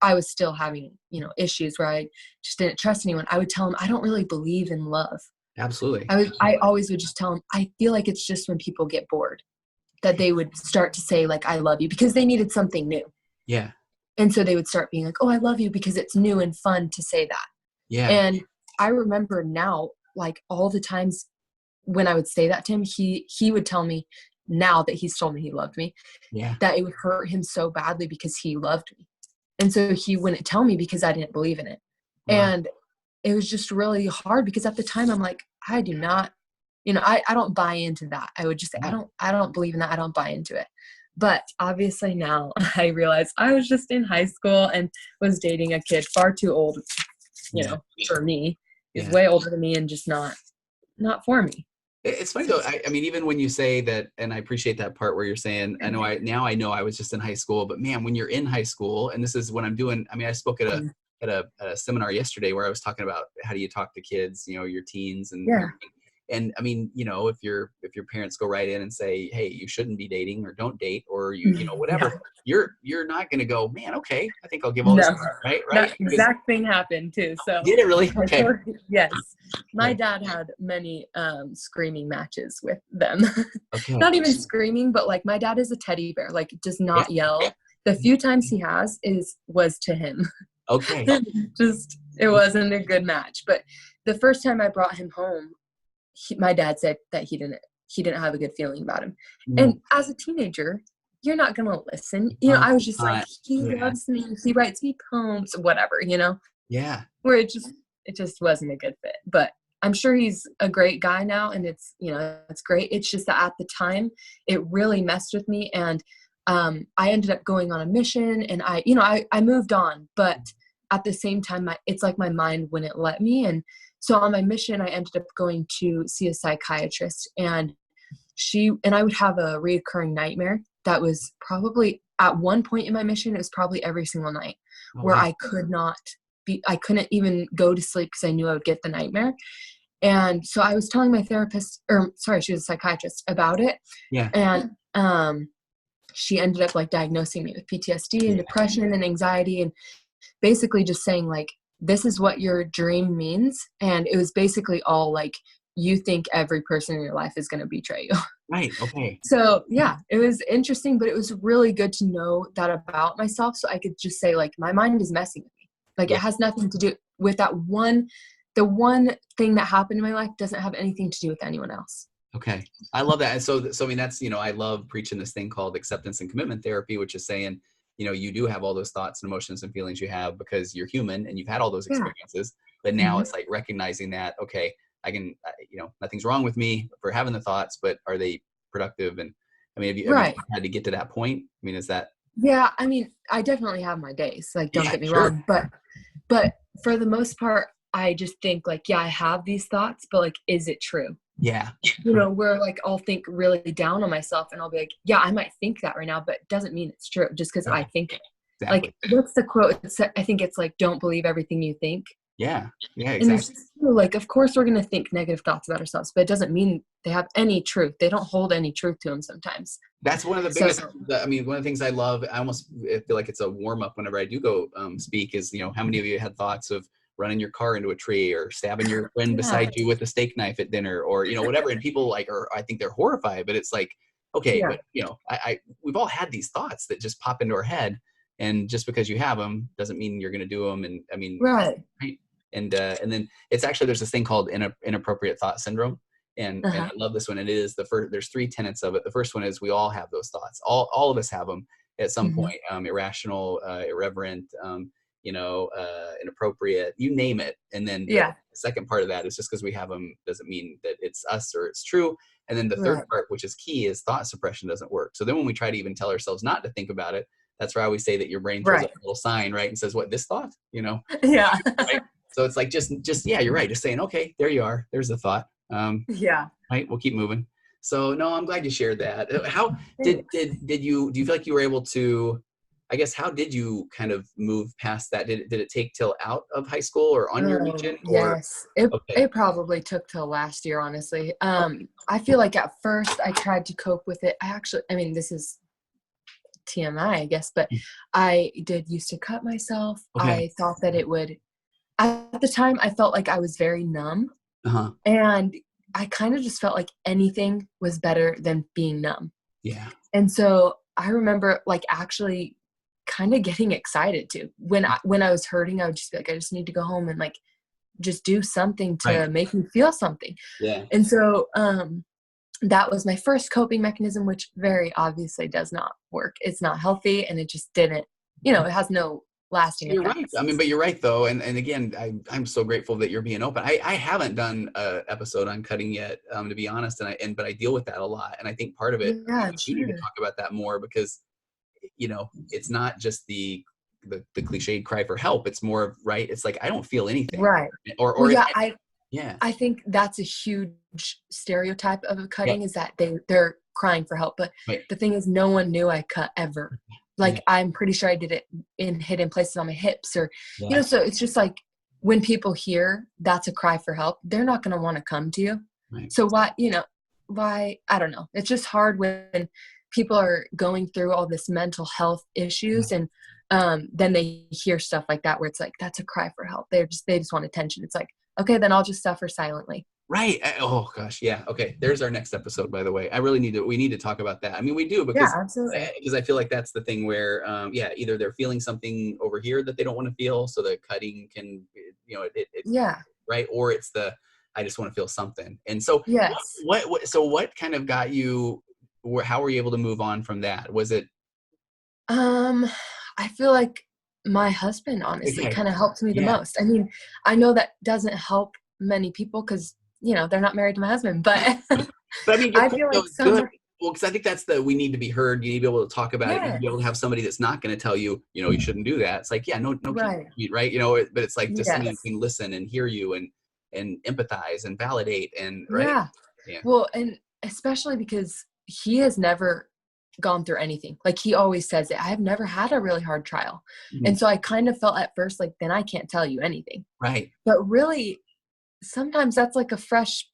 I was still having, issues where I just didn't trust anyone. I would tell him, I don't really believe in love. Absolutely. I always would just tell him, I feel like it's just when people get bored that they would start to say like, I love you, because they needed something new. Yeah. And so they would start being like, oh, I love you, because it's new and fun to say that. Yeah. And I remember now, like all the times when I would say that to him, he would tell me now that he's told me he loved me, that it would hurt him so badly because he loved me. And so he wouldn't tell me because I didn't believe in it. Wow. And it was just really hard because at the time I'm like, I do not, I don't buy into that. I would just say, I don't believe in that. I don't buy into it. But obviously now I realize I was just in high school and was dating a kid far too old, for me. He's way older than me and just not for me. It's funny though. I mean, even when you say that, and I appreciate that part where you're saying, I know I was just in high school, but man, when you're in high school, and this is what I'm doing. I mean, I spoke at a seminar yesterday where I was talking about how do you talk to kids, your teens, and I mean, if your parents go right in and say, hey, you shouldn't be dating or don't date, or whatever, you're not going to go, man, okay, I think I'll give all this time, right? That exact thing happened too. So did it really? Okay. Yes. My dad had many screaming matches with them. Okay. Not even screaming, but like my dad is a teddy bear, like does not yell. The few times he was to him. Okay. Just, it wasn't a good match. But the first time I brought him home, my dad said that he didn't have a good feeling about him. And as a teenager, you're not going to listen. I was just like, he loves me. He writes me poems, whatever, Yeah. Where it just wasn't a good fit. But I'm sure he's a great guy now, and it's, it's great. It's just that at the time it really messed with me. And I ended up going on a mission, and I moved on, but at the same time, it's like my mind wouldn't let me. And so on my mission, I ended up going to see a psychiatrist, and I would have a reoccurring nightmare that was probably at one point in my mission, it was probably every single night where I couldn't even go to sleep because I knew I would get the nightmare. And so I was telling my therapist, she was a psychiatrist, about it. Yeah. And she ended up like diagnosing me with PTSD and depression and anxiety, and basically just saying like, this is what your dream means. And it was basically all like, you think every person in your life is going to betray you. Right. Okay. So yeah, it was interesting, but it was really good to know that about myself. So I could just say like, my mind is messing with me. Like it has nothing to do with the one thing that happened in my life doesn't have anything to do with anyone else. Okay. I love that. And so I mean, that's, I love preaching this thing called acceptance and commitment therapy, which is saying, you do have all those thoughts and emotions and feelings you have because you're human and you've had all those experiences, but now it's like recognizing that, okay, I can, nothing's wrong with me for having the thoughts, but are they productive? And I mean, have you had to get to that point? I mean, is that? Yeah. I mean, I definitely have my days, like, don't get me wrong, but for the most part, I just think like, yeah, I have these thoughts, but like, is it true? Yeah. Where like, I'll think really down on myself and I'll be like, yeah, I might think that right now, but it doesn't mean it's true just because I think it. Exactly. Like, what's the quote? I think it's like, don't believe everything you think. Yeah. Yeah, exactly. And it's true. Like, of course we're going to think negative thoughts about ourselves, but it doesn't mean they have any truth. They don't hold any truth to them sometimes. That's one of the biggest, one of the things I love, I almost feel like it's a warm up whenever I do go speak is, how many of you had thoughts of running your car into a tree or stabbing your friend beside you with a steak knife at dinner or, whatever. And people like, I think they're horrified, but it's like, okay, but we've all had these thoughts that just pop into our head. And just because you have them doesn't mean you're going to do them. And I mean, right. And then it's actually, there's this thing called inappropriate thought syndrome. And I love this one. And it is there's 3 tenets of it. The first one is we all have those thoughts. All of us have them at some point, irrational, irreverent, inappropriate, you name it. And then the second part of that is just because we have them doesn't mean that it's us or it's true. And then the third part, which is key, is thought suppression doesn't work. So then when we try to even tell ourselves not to think about it, that's why I always say that your brain throws up a little sign, right? And says, what, this thought, Yeah. Right? So it's like, just, yeah, you're right. Just saying, okay, there you are. There's the thought. Right. We'll keep moving. So no, I'm glad you shared that. How do you feel like you were able to, I guess, how did you kind of move past that? Did it take till out of high school or on your region? Yes, it probably took till last year, honestly. I feel like at first I tried to cope with it. This is TMI, I guess, but I used to cut myself. I thought that it would, at the time I felt like I was very numb and I kind of just felt like anything was better than being numb. Yeah. And so I remember like actually kind of getting excited too. When I was hurting, I would just be like, I just need to go home and like just do something to make me feel something. Yeah. And so that was my first coping mechanism, which very obviously does not work. It's not healthy and it just didn't, it has no lasting You're effects. right. I mean, but you're right though. And again, I'm so grateful that you're being open. I haven't done an episode on cutting yet, to be honest. But I deal with that a lot. And I think part of it, you need to talk about that more because, it's not just the cliched cry for help. It's more, right. It's like, I don't feel anything. Right. I think that's a huge stereotype of a cutting is that they're crying for help. But the thing is, no one knew I cut ever. Like, I'm pretty sure I did it in hidden places on my hips or, so it's just like when people hear that's a cry for help, they're not going to want to come to you. Right. So why, I don't know. It's just hard when people are going through all this mental health issues and then they hear stuff like that where it's like, that's a cry for help. They just want attention. It's like, okay, then I'll just suffer silently. Right. Oh gosh. Yeah. Okay. There's our next episode, by the way. We need to talk about that. I mean, we do because I feel like that's the thing where, either they're feeling something over here that they don't want to feel. So the cutting can, right. Or it's I just want to feel something. And so what kind of got you, how were you able to move on from that? Was it? I feel like my husband honestly kind of helped me the most. I mean, I know that doesn't help many people because, they're not married to my husband, but, I mean, I feel like good. Well, because I think that's we need to be heard. You need to be able to talk about it. You need to be able to have somebody that's not going to tell you, you shouldn't do that. It's like, no, right. But it's like just somebody who can listen and hear you and empathize and validate and right. Yeah. Well, and especially because he has never gone through anything. Like he always says it. I have never had a really hard trial. Mm-hmm. And so I kind of felt at first like, then I can't tell you anything. Right. But really, sometimes that's like a fresh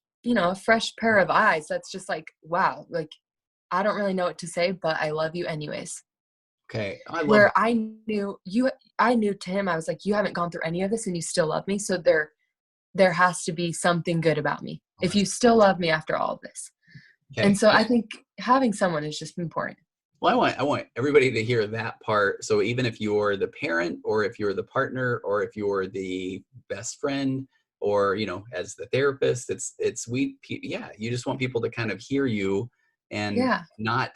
pair of eyes. That's just like, wow, like I don't really know what to say, but I love you anyways. Okay. I love Where it. I knew to him, I was like, you haven't gone through any of this and you still love me. So there has to be something good about me if you still love me after all of this. Okay. And so I think having someone is just important. Well, I want everybody to hear that part. So even if you're the parent, or if you're the partner, or if you're the best friend, or, you know, as the therapist, you just want people to kind of hear you and Yeah. not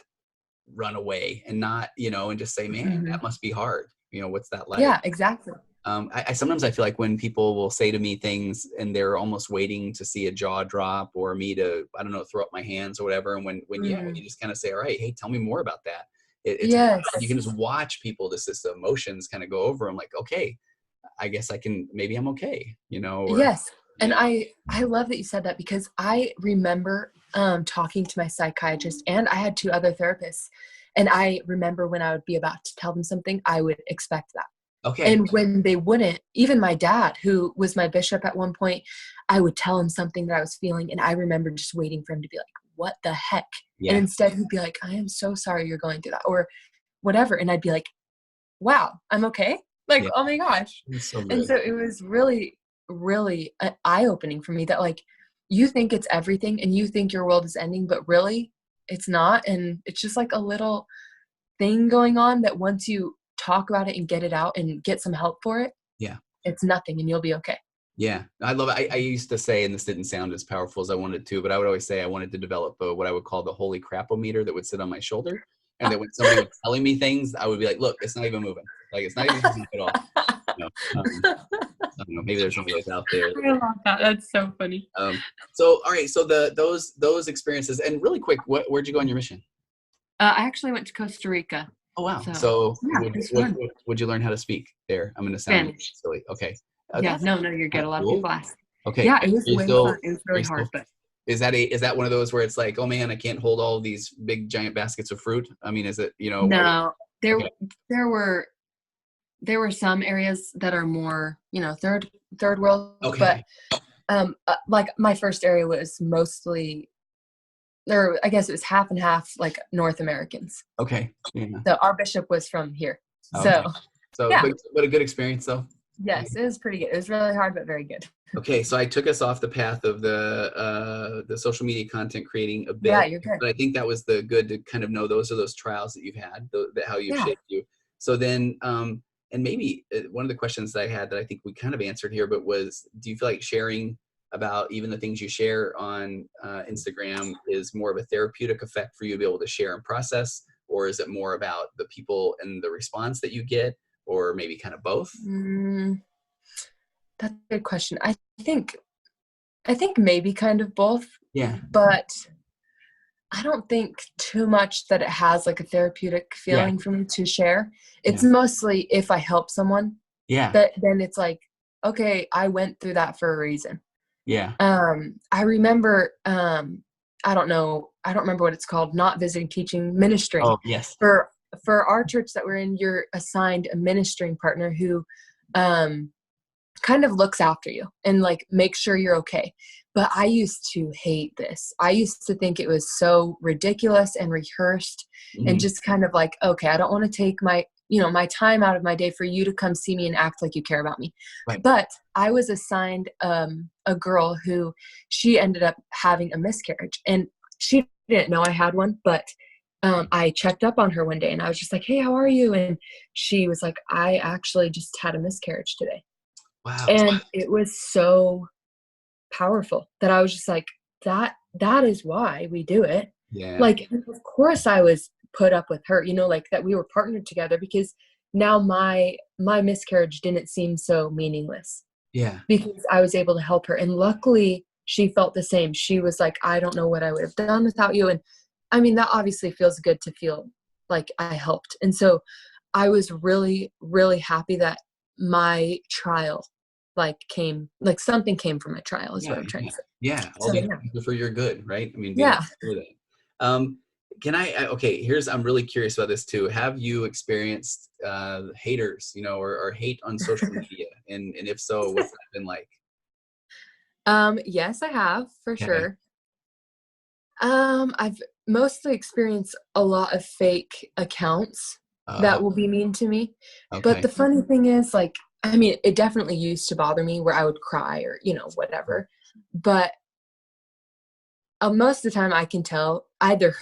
run away, and not, you know, and just say, man, that must be hard. You know, what's that like? Yeah, exactly. I sometimes I feel like when people will say to me things and they're almost waiting to see a jaw drop, or me to, I don't know, throw up my hands or whatever. And when you just kind of say, all right, hey, tell me more about that. It's Yes. you can just watch people, just the emotions kind of go over. I'm like, okay, I guess maybe I'm okay, you know? Or, Yes. And yeah. I love that you said that, because I remember talking to my psychiatrist, and I had 2 other therapists. And I remember when I would be about to tell them something, I would expect that. Okay. And when they wouldn't, even my dad, who was my bishop at one point, I would tell him something that I was feeling. And I remember just waiting for him to be like, what the heck? Yeah. And instead he'd be like, I am so sorry you're going through that, or whatever. And I'd be like, wow, I'm okay. Like, Yeah. oh my gosh. It's so And good. so it was really, really eye-opening for me that, like, you think it's everything and you think your world is ending, but really it's not. And it's just like a little thing going on that once you talk about it and get it out and get some help for it, Yeah. it's nothing and you'll be okay. Yeah, I love it. I used to say, and this didn't sound as powerful as I wanted to, but I would always say I wanted to develop what I would call the holy crap-o-meter that would sit on my shoulder. And that when somebody was telling me things, I would be like, look, it's not even moving. Like, it's not even moving at all. You know, I don't know, maybe there's one of those out there. I love that. That's so funny. So, all right. So those experiences, and really quick, where'd you go on your mission? I actually went to Costa Rica. Oh, wow. So yeah, would you learn how to speak there? I'm going to sound Spanish. silly. Okay. Yeah, no, you're good. A lot of Cool. people ask. Okay. Yeah, it was Are you way still, fun. It was really hard, but is that one of those where it's like, oh man, I can't hold all these big giant baskets of fruit? I mean, is it, you know? no, Okay. there were some areas that are more, third world, Okay. but like my first area was mostly, or I guess it was half and half, like North Americans. Okay. Yeah. So our bishop was from here. Okay. So, yeah. but a good experience though. Yes, it was pretty good. It was really hard, but very good. Okay, so I took us off the path of the social media content creating a bit. Yeah, you're good. But I think that was the good to kind of know those are those trials that you've had, how you've shaped you. So then, and maybe one of the questions that I had that I think we kind of answered here, but was, do you feel like sharing about even the things you share on Instagram is more of a therapeutic effect for you to be able to share and process, or is it more about the people and the response that you get, or maybe kind of both? That's a good question. I think maybe kind of both. Yeah. But I don't think too much that it has like a therapeutic feeling for me to share. It's mostly if I help someone. Yeah. Then it's like, okay, I went through that for a reason. Yeah. I remember, I don't remember what it's called, not visiting, teaching, ministering. Oh, yes. For our church that we're in, you're assigned a ministering partner who kind of looks after you and like makes sure you're okay. But I used to hate this. I used to think it was so ridiculous and rehearsed and just kind of like, okay, I don't want to take my time out of my day for you to come see me and act like you care about me. Right. But I was assigned a girl who, she ended up having a miscarriage, and she didn't know I had one, but I checked up on her one day and I was just like, hey, how are you? And she was like, I actually just had a miscarriage today. Wow. And it was so powerful that I was just like, that is why we do it. Yeah. Like, of course I was put up with her, like that we were partnered together, because now my miscarriage didn't seem so meaningless. Yeah. Because I was able to help her. And luckily she felt the same. She was like, I don't know what I would have done without you. And I mean, that obviously feels good to feel like I helped. And so I was really, really happy that my trial something came from my trial is what I'm trying to say. Yeah. All these things are for your good, right? I mean, yeah. I'm really curious about this too. Have you experienced haters, or hate on social media? And if so, what's that been like? Yes, I have, for sure. I've mostly experience a lot of fake accounts that will be mean to me. But Okay. the funny thing is, like, I mean, it definitely used to bother me where I would cry or, whatever. But most of the time I can tell either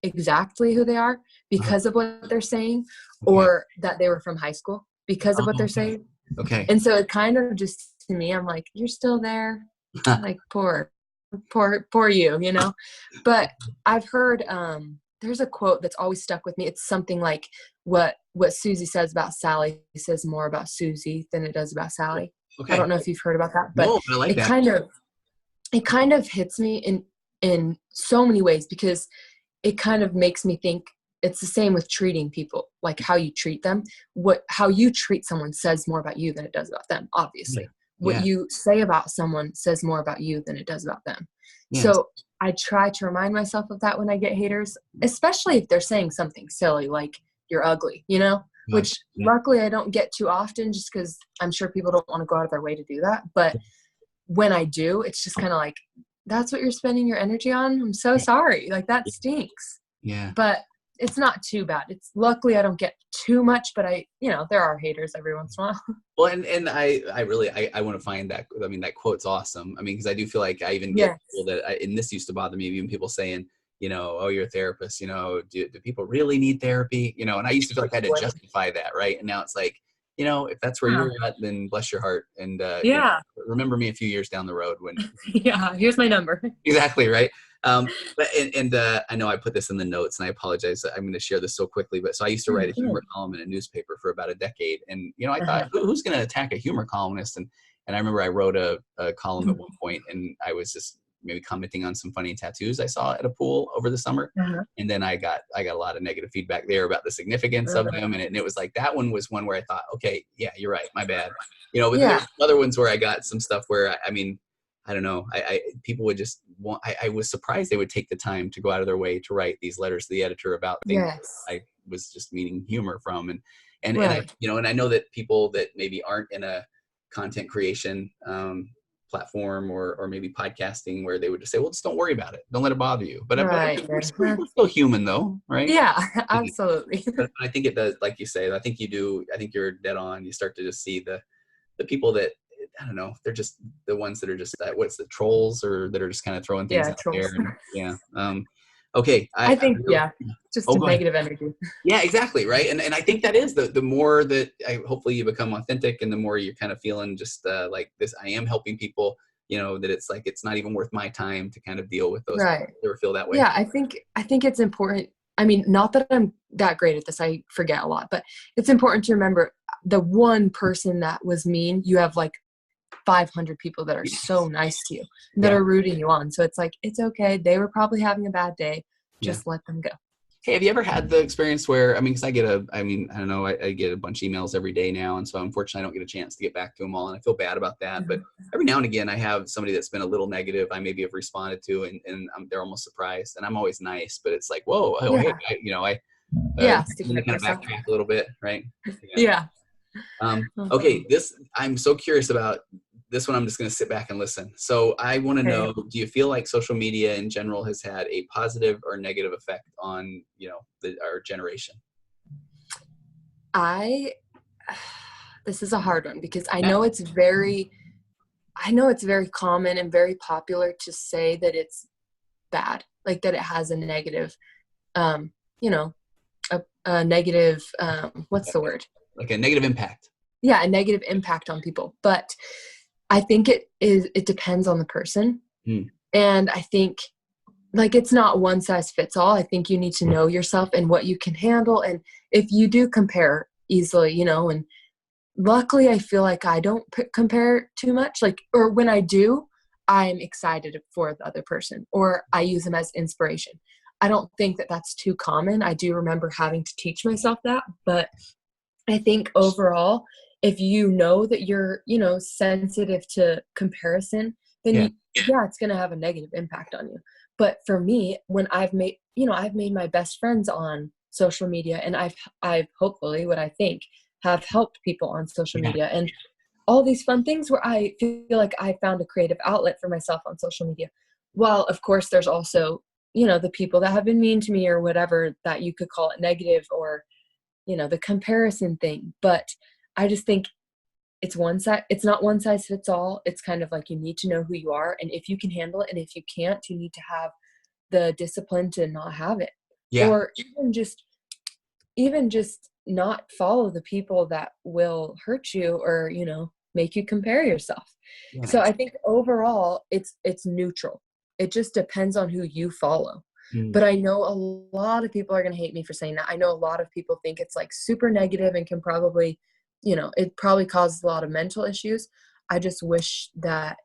exactly who they are because of what they're saying, Okay. or that they were from high school because of what they're saying. Okay. And so it kind of just, to me, I'm like, you're still there. Like, poor you, But I've heard, there's a quote that's always stuck with me. It's something like what Susie says about Sally says more about Susie than it does about Sally. Okay. I don't know if you've heard about that, but No, I like that. It kind of hits me in so many ways, because it kind of makes me think it's the same with treating people, like how you treat them. How you treat someone says more about you than it does about them, obviously. What you say about someone says more about you than it does about them. Yes. So I try to remind myself of that when I get haters, especially if they're saying something silly like you're ugly, which luckily I don't get too often, just because I'm sure people don't want to go out of their way to do that. But when I do, it's just kind of like, that's what you're spending your energy on? I'm so sorry. Like, that stinks. Yeah. But it's not too bad. It's luckily I don't get too much, but there are haters every once in a while. Well, and I really want to find that. I mean, that quote's awesome. I mean, because I do feel like I even get people that, and this used to bother me, even people saying, oh, you're a therapist, do people really need therapy? And I used to feel like I had to justify that, right? And now it's like, if that's where you're at, then bless your heart. And remember me a few years down the road when. Yeah, here's my number. Exactly, right. But I know I put this in the notes, and I apologize. I'm going to share this so quickly, but so I used to write a humor column in a newspaper for about a decade, and I thought, who's going to attack a humor columnist? And I remember I wrote a column at one point, and I was just maybe commenting on some funny tattoos I saw at a pool over the summer, and then I got a lot of negative feedback there about the significance of them, and it was like that one was one where I thought, okay, yeah, you're right, my bad, but there's other ones where I got some stuff where I don't know. People would just want. I was surprised they would take the time to go out of their way to write these letters to the editor about things I was just meaning humor from, and I and I know that people that maybe aren't in a content creation platform or maybe podcasting, where they would just say, well, just don't worry about it, don't let it bother you. But we're still human, though, right? Yeah, absolutely. But I think it does, like you say. I think you do. I think you're dead on. You start to just see the people that. I don't know. They're just the ones that are just what's the trolls, or that are just kind of throwing things out there. And, okay. I think just a negative energy. Yeah, exactly. Right. And I think that is the more that hopefully you become authentic, and the more you're kind of feeling just like this, I am helping people, that it's like, it's not even worth my time to kind of deal with those or feel that way. Yeah. I think it's important. I mean, not that I'm that great at this, I forget a lot, but it's important to remember the one person that was mean, you have like 500 people that are so nice to you, that are rooting you on. So it's like, it's okay. They were probably having a bad day. Just let them go. Hey, have you ever had the experience where, because I don't know, I get a bunch of emails every day now. And so unfortunately I don't get a chance to get back to them all. And I feel bad about that. But every now and again, I have somebody that's been a little negative I maybe have responded to, and they're almost surprised. And I'm always nice, but it's like, whoa, hey, kind of backtrack a little bit, right? Okay, I'm so curious about this one. I'm just going to sit back and listen. So I want to know, do you feel like social media in general has had a positive or negative effect on, our generation? This is a hard one, because I know it's very common and very popular to say that it's bad, like that it has a negative, a negative, what's the word? Like a negative impact. Yeah, a negative impact on people. But I think it depends on the person. And I think, like, it's not one size fits all. I think you need to know yourself and what you can handle. And if you do compare easily, and luckily I feel like I don't compare too much, or when I do, I'm excited for the other person, or I use them as inspiration. I don't think that that's too common. I do remember having to teach myself that, but I think overall, if you know that you're, sensitive to comparison, then it's going to have a negative impact on you. But for me, when I've made my best friends on social media, and I've hopefully, what I think, have helped people on social media, and all these fun things where I feel like I found a creative outlet for myself on social media. While of course there's also the people that have been mean to me or whatever, that you could call it negative, or, the comparison thing. But I just think it's not one size fits all. It's kind of like, you need to know who you are, and if you can handle it, and if you can't, you need to have the discipline to not have it. Yeah. Or even just not follow the people that will hurt you, or, make you compare yourself. Yeah. So I think overall it's neutral. It just depends on who you follow. But I know a lot of people are going to hate me for saying that. I know a lot of people think it's like super negative and can probably, it probably causes a lot of mental issues. I just wish that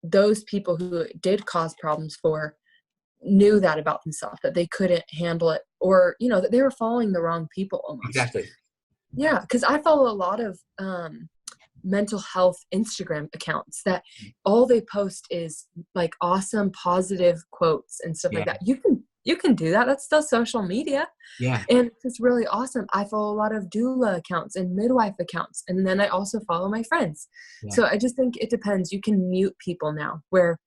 those people who it did cause problems for knew that about themselves, that they couldn't handle it, or, that they were following the wrong people almost. Exactly. Yeah. Cause I follow a lot of, mental health Instagram accounts that all they post is like awesome, positive quotes and stuff like that. You can do that. That's still social media. Yeah. And it's really awesome. I follow a lot of doula accounts and midwife accounts. And then I also follow my friends. Yeah. So I just think it depends. You can mute people now, where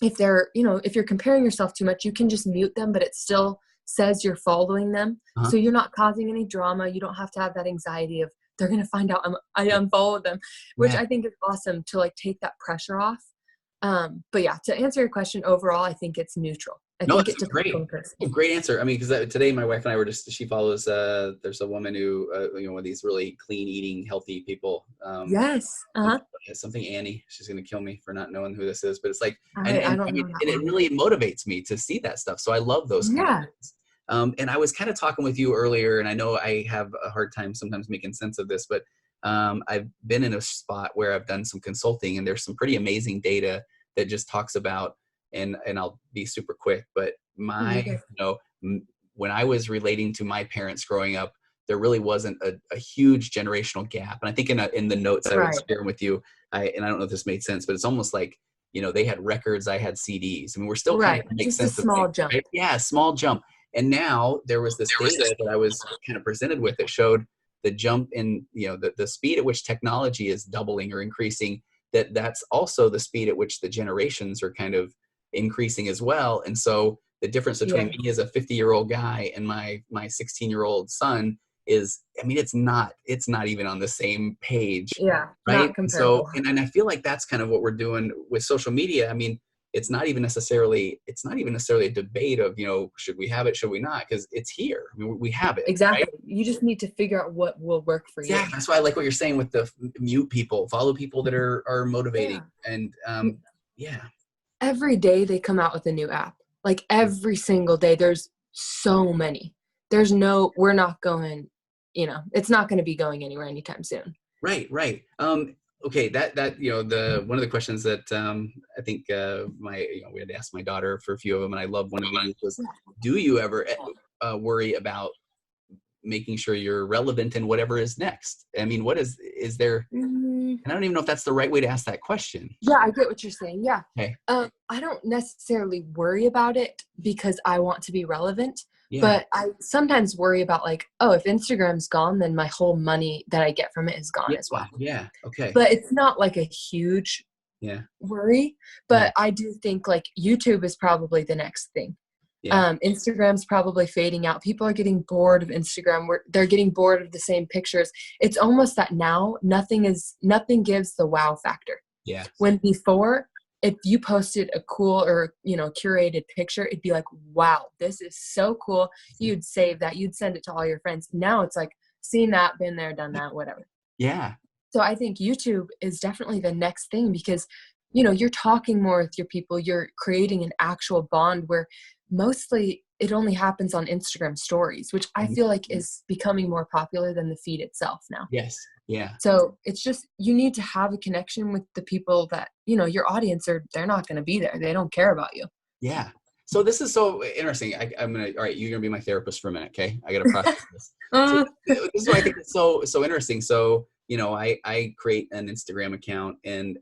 if they're, if you're comparing yourself too much, you can just mute them, but it still says you're following them. So you're not causing any drama. You don't have to have that anxiety of, they're going to find out I unfollowed them, which I think is awesome to like take that pressure off. But yeah, to answer your question, overall, I think it's neutral. I think it's great. Great answer. I mean, because today my wife and I were she follows, there's a woman who, one of these really clean eating, healthy people. Yes. Something Annie. She's going to kill me for not knowing who this is, but it's like, I don't know and it really motivates me to see that stuff. So I love those kind of things. And I was kind of talking with you earlier, and I know I have a hard time sometimes making sense of this, but I've been in a spot where I've done some consulting, and there's some pretty amazing data that just talks about, and I'll be super quick, but when I was relating to my parents growing up, there really wasn't a huge generational gap. And I think in the notes I was sharing with you, and I don't know if this made sense, but it's almost like, they had records, I had CDs. I mean, we're still kind of make sense of a small jump. Right? Yeah, small jump. And now there was this data that I was kind of presented with that showed the jump in, the speed at which technology is doubling or increasing, that's also the speed at which the generations are kind of increasing as well. And so the difference between me as a 50-year-old guy and my 16-year-old son is, I mean, it's not even on the same page. Yeah. Right. So, and I feel like that's kind of what we're doing with social media. I mean, it's not even necessarily a debate of, should we have it, should we not? Because it's here. I mean, we have it. Exactly. Right? You just need to figure out what will work for you. Yeah, that's why I like what you're saying with the mute people, follow people that are motivating. And every day they come out with a new app. Like every single day, there's so many. We're not going, it's not going to be going anywhere anytime soon. Right. Okay, that one of the questions that I think we had to ask my daughter for a few of them, and I love one of them was, do you ever worry about making sure you're relevant in whatever is next? I mean, what is there? And I don't even know if that's the right way to ask that question. Yeah, I get what you're saying. Yeah. Okay. I don't necessarily worry about it because I want to be relevant. Yeah. But I sometimes worry about like, if Instagram's gone, then my whole money that I get from it is gone as well. Yeah. Okay. But it's not like a huge worry. But I do think like YouTube is probably the next thing. Yeah. Instagram's probably fading out. People are getting bored of Instagram. They're getting bored of the same pictures. It's almost that now nothing gives the wow factor. Yeah. When before, if you posted a cool or, curated picture, it'd be like, wow, this is so cool. You'd save that. You'd send it to all your friends. Now it's like, seen that, been there, done that, whatever. Yeah. So I think YouTube is definitely the next thing because, you're talking more with your people. You're creating an actual bond where mostly it only happens on Instagram stories, which I feel like is becoming more popular than the feed itself now. Yes. Yeah. So it's just, you need to have a connection with the people that, your audience they're not going to be there. They don't care about you. Yeah. So this is so interesting. All right, you're going to be my therapist for a minute. Okay. I got to process this. So this is why I think it's so interesting. So, I create an Instagram account and,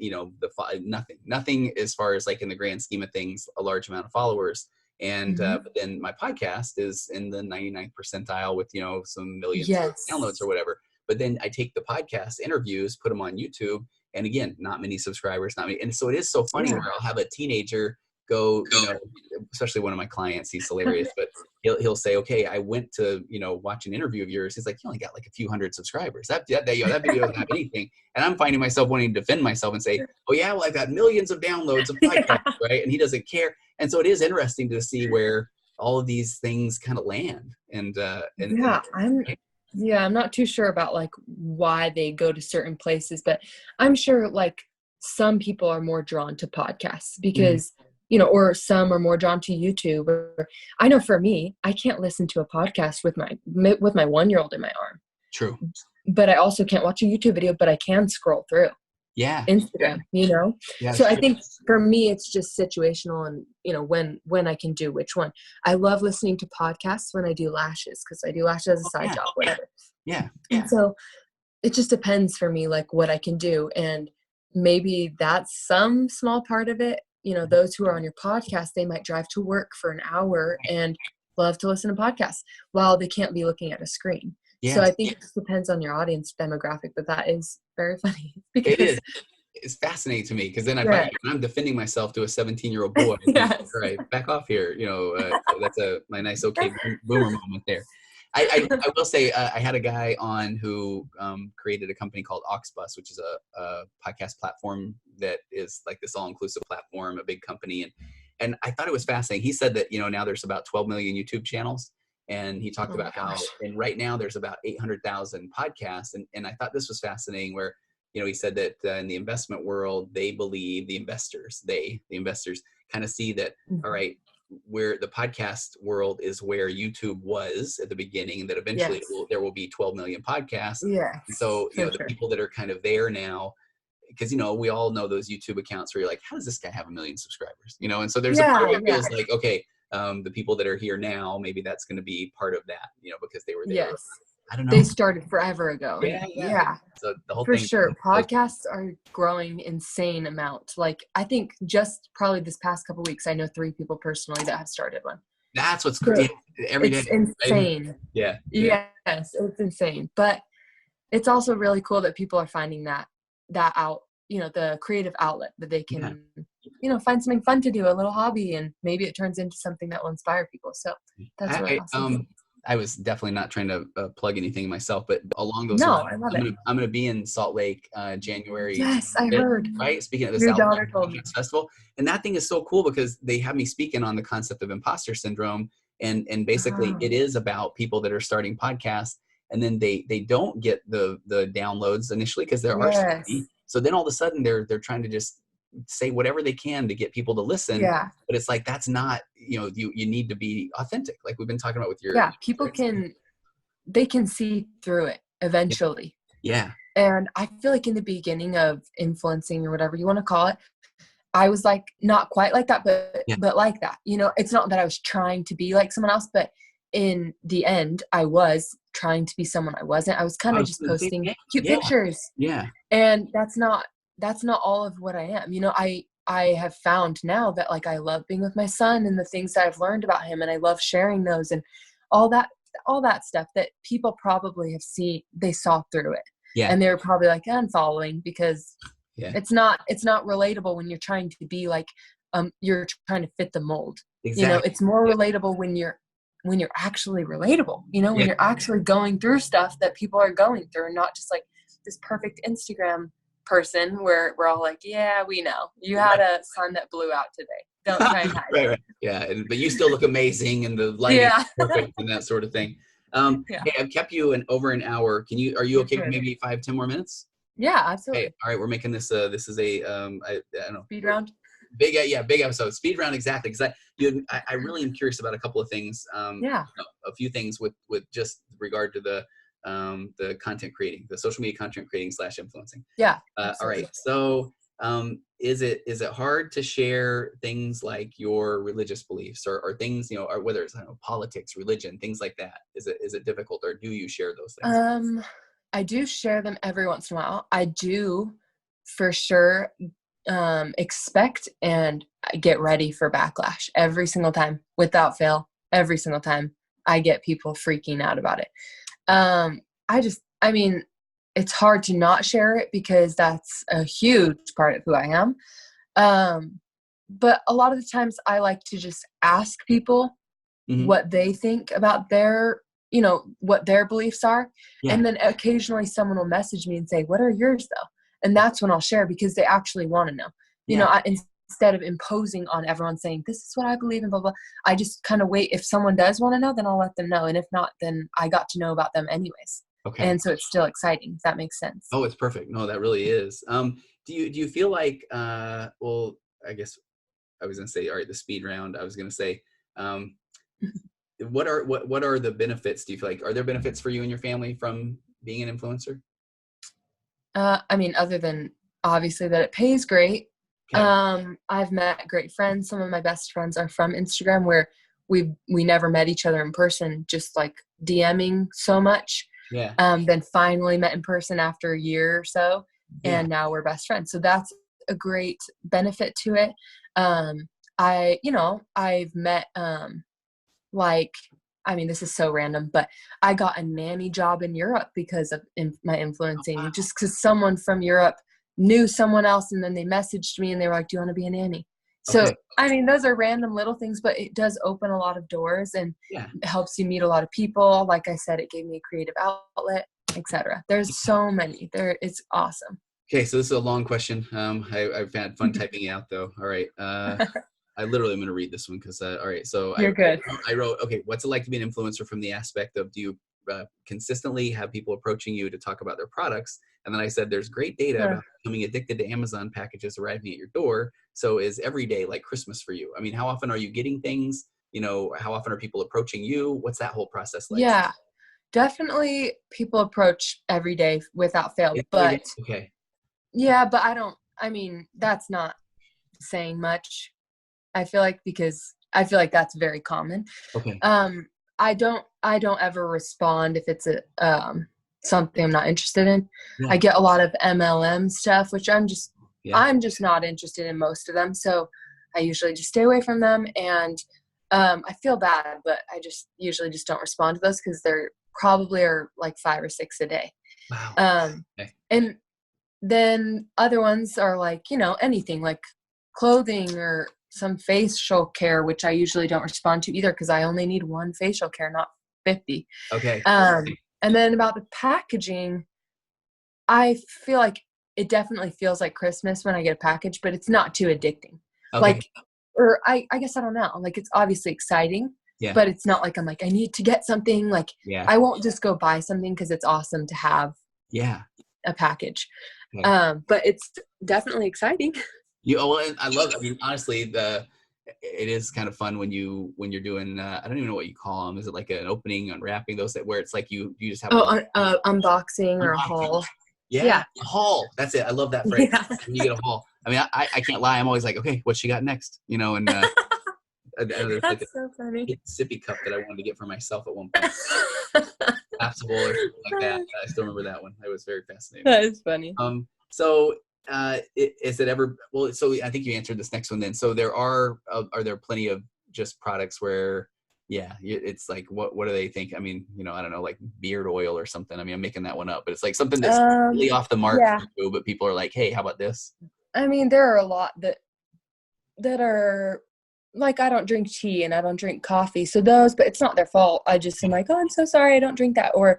nothing as far as like in the grand scheme of things, a large amount of followers. And but then my podcast is in the 99th percentile with, some millions of downloads or whatever. But then I take the podcast interviews, put them on YouTube. And again, not many subscribers, not many. And so it is so funny where I'll have a teenager go, especially one of my clients, he's hilarious, but he'll say, okay, I went to, watch an interview of yours. He's like, you only got like a few hundred subscribers. That video doesn't have anything. And I'm finding myself wanting to defend myself and say, oh yeah, well, I've got millions of downloads of podcasts, right? And he doesn't care. And so it is interesting to see where all of these things kind of land. I'm not too sure about like why they go to certain places, but I'm sure like some people are more drawn to podcasts because, or some are more drawn to YouTube. Or I know for me, I can't listen to a podcast with my 1-year-old in my arm. True. But I also can't watch a YouTube video, but I can scroll through. Yeah. Instagram, Yeah, so I think for me, it's just situational and, when I can do which one. I love listening to podcasts when I do lashes because I do lashes as a side job, whatever. Yeah. And so it just depends for me, like what I can do. And maybe that's some small part of it. Those who are on your podcast, they might drive to work for an hour and love to listen to podcasts while they can't be looking at a screen. Yes. So I think it just depends on your audience demographic, but that is very funny. Because it is. It's fascinating to me because then I'm defending myself to a 17-year-old boy. Yes. All right, back off here. That's my nice okay boomer moment there. I will say I had a guy on who created a company called Oxbus, which is a podcast platform that is like this all-inclusive platform, a big company, and I thought it was fascinating. He said that now there's about 12 million YouTube channels. And he talked about how, and right now there's about 800,000 podcasts. And I thought this was fascinating where, he said that in the investment world, they believe the investors kind of see that, all right, where the podcast world is where YouTube was at the beginning, and that eventually there will be 12 million podcasts. Yeah. So, the people that are kind of there now, because, we all know those YouTube accounts where you're like, how does this guy have 1 million subscribers? And so there's a part that feels like, okay, the people that are here now, maybe that's going to be part of that, because they were there. Yes. I don't know. They started forever ago. Yeah. So the whole for thing. Sure. Podcasts are growing insane amount. Like I think just probably this past couple of weeks, I know 3 people personally that have started one. That's what's great. Every day. It's insane. Right? Yeah. Yes, it's insane. But it's also really cool that people are finding that out, the creative outlet that they can, find something fun to do, a little hobby, and maybe it turns into something that will inspire people. So that's really awesome. I was definitely not trying to plug anything myself, but along those lines, I love I'm going to be in Salt Lake January. Yes, I heard. Right, speaking of this Your daughter told me. Festival, and that thing is so cool because they have me speaking on the concept of imposter syndrome, and basically it is about people that are starting podcasts, and then they don't get the downloads initially because there are so many. So then all of a sudden they're trying to just say whatever they can to get people to listen. Yeah. But it's like, that's not, you need to be authentic. Like we've been talking about with your. Yeah. People they can see through it eventually. Yeah. And I feel like in the beginning of influencing or whatever you want to call it, I was like, not quite like that, but like that, it's not that I was trying to be like someone else, but in the end, I was trying to be someone I wasn't. I was kind of just posting cute pictures. Yeah. And that's not all of what I am. I have found now that like I love being with my son and the things that I've learned about him, and I love sharing those and all that stuff that people probably have seen. They saw through it. Yeah. And they were probably like unfollowing because it's not relatable when you're trying to be like you're trying to fit the mold. Exactly. It's more relatable when you're actually relatable, when you're actually going through stuff that people are going through, and not just like this perfect Instagram person where we're all like, yeah, we know you had a sun that blew out today. Don't try and hide it. Right. Yeah. But you still look amazing, and the lighting is perfect and that sort of thing. Hey, I've kept you over an hour. Are you okay with maybe 5-10 more minutes? Yeah, absolutely. Hey, all right. We're making this, this is a, I don't know. Speed round. Big episode. Speed round. Exactly. Cause I really am curious about a couple of things. A few things with just regard to the content creating, the social media content creating / influencing. Yeah. All right. So, is it hard to share things like your religious beliefs or things, or whether it's politics, religion, things like that? Is it difficult, or do you share those things? I do share them every once in a while. I do for sure expect and get ready for backlash every single time without fail. Every single time I get people freaking out about it. It's hard to not share it because that's a huge part of who I am. but a lot of the times I like to just ask people what they think about their, you know, what their beliefs are. Yeah. And then occasionally someone will message me and say, what are yours though? And that's when I'll share, because they actually want to know, you know, instead of imposing on everyone saying, this is what I believe in, blah, blah. I just kind of wait. If someone does want to know, then I'll let them know. And if not, then I got to know about them anyways. Okay. And so it's still exciting, if that makes sense. Oh, it's perfect. No, that really is. Do you feel like, well, I guess I was going to say, all right, the speed round, I was going to say, what are the benefits? Do you feel like, are there benefits for you and your family from being an influencer? I mean, other than obviously that it pays great. Okay. I've met great friends. Some of my best friends are from Instagram, where we never met each other in person, just like DMing so much. Yeah. Then finally met in person after a year or so, and now we're best friends. So that's a great benefit to it. I've met like, I mean, this is so random, but I got a nanny job in Europe because of my influencing. Oh, wow. Just because someone from Europe knew someone else, and then they messaged me and they were like, do you want to be a nanny? So, okay. I mean, those are random little things, but it does open a lot of doors, and it helps you meet a lot of people. Like I said, it gave me a creative outlet, etc. There's so many. It's awesome. Okay, so this is a long question. I've had fun typing it out, though. All right. I literally am going to read this one because, all right. So You're good. I wrote, okay, what's it like to be an influencer from the aspect of, do you consistently have people approaching you to talk about their products? And then I said, there's great data about becoming addicted to Amazon packages arriving at your door. So is every day like Christmas for you? I mean, how often are you getting things? You know, how often are people approaching you? What's that whole process like? Yeah, definitely people approach every day without fail. But okay. Yeah, but I mean, that's not saying much. I feel like, because I feel like that's very common. Okay. I don't ever respond if it's something I'm not interested in. Yeah. I get a lot of MLM stuff, which I'm just not interested in most of them. So I usually just stay away from them. And I feel bad, but I just usually just don't respond to those, because there probably are like 5 or 6 a day. Wow. Okay. And then other ones are like, you know, anything like clothing or some facial care, which I usually don't respond to either, because I only need 1 facial care, not 50. Okay. And then about the packaging, I feel like it definitely feels like Christmas when I get a package, but it's not too addicting. Okay. Like, or I guess I don't know. Like, it's obviously exciting, but it's not like I'm like, I need to get something. Like, I won't just go buy something because it's awesome to have a package. Okay. But it's definitely exciting. I love it. I mean, honestly, it is kind of fun when you're doing, I don't even know what you call them. Is it like an opening, unwrapping, those where it's like you just have unboxing or a haul. Yeah. A haul. That's it. I love that phrase. Yeah. When you get a haul. I mean, I can't lie. I'm always like, okay, what she got next? You know, and there's like so funny. Sippy cup that I wanted to get for myself at one point. Collapsible or something like that. I still remember that one. It was very fascinating. That is funny. So is it ever, well, so I think you answered this next one then. So there are there plenty of just products where, it's like, what do they think? I mean, you know, I don't know, like beard oil or something. I mean, I'm making that one up, but it's like something that's really off the mark, but people are like, hey, how about this? I mean, there are a lot that are like, I don't drink tea and I don't drink coffee. So those, but it's not their fault. I just am like, oh, I'm so sorry, I don't drink that. Or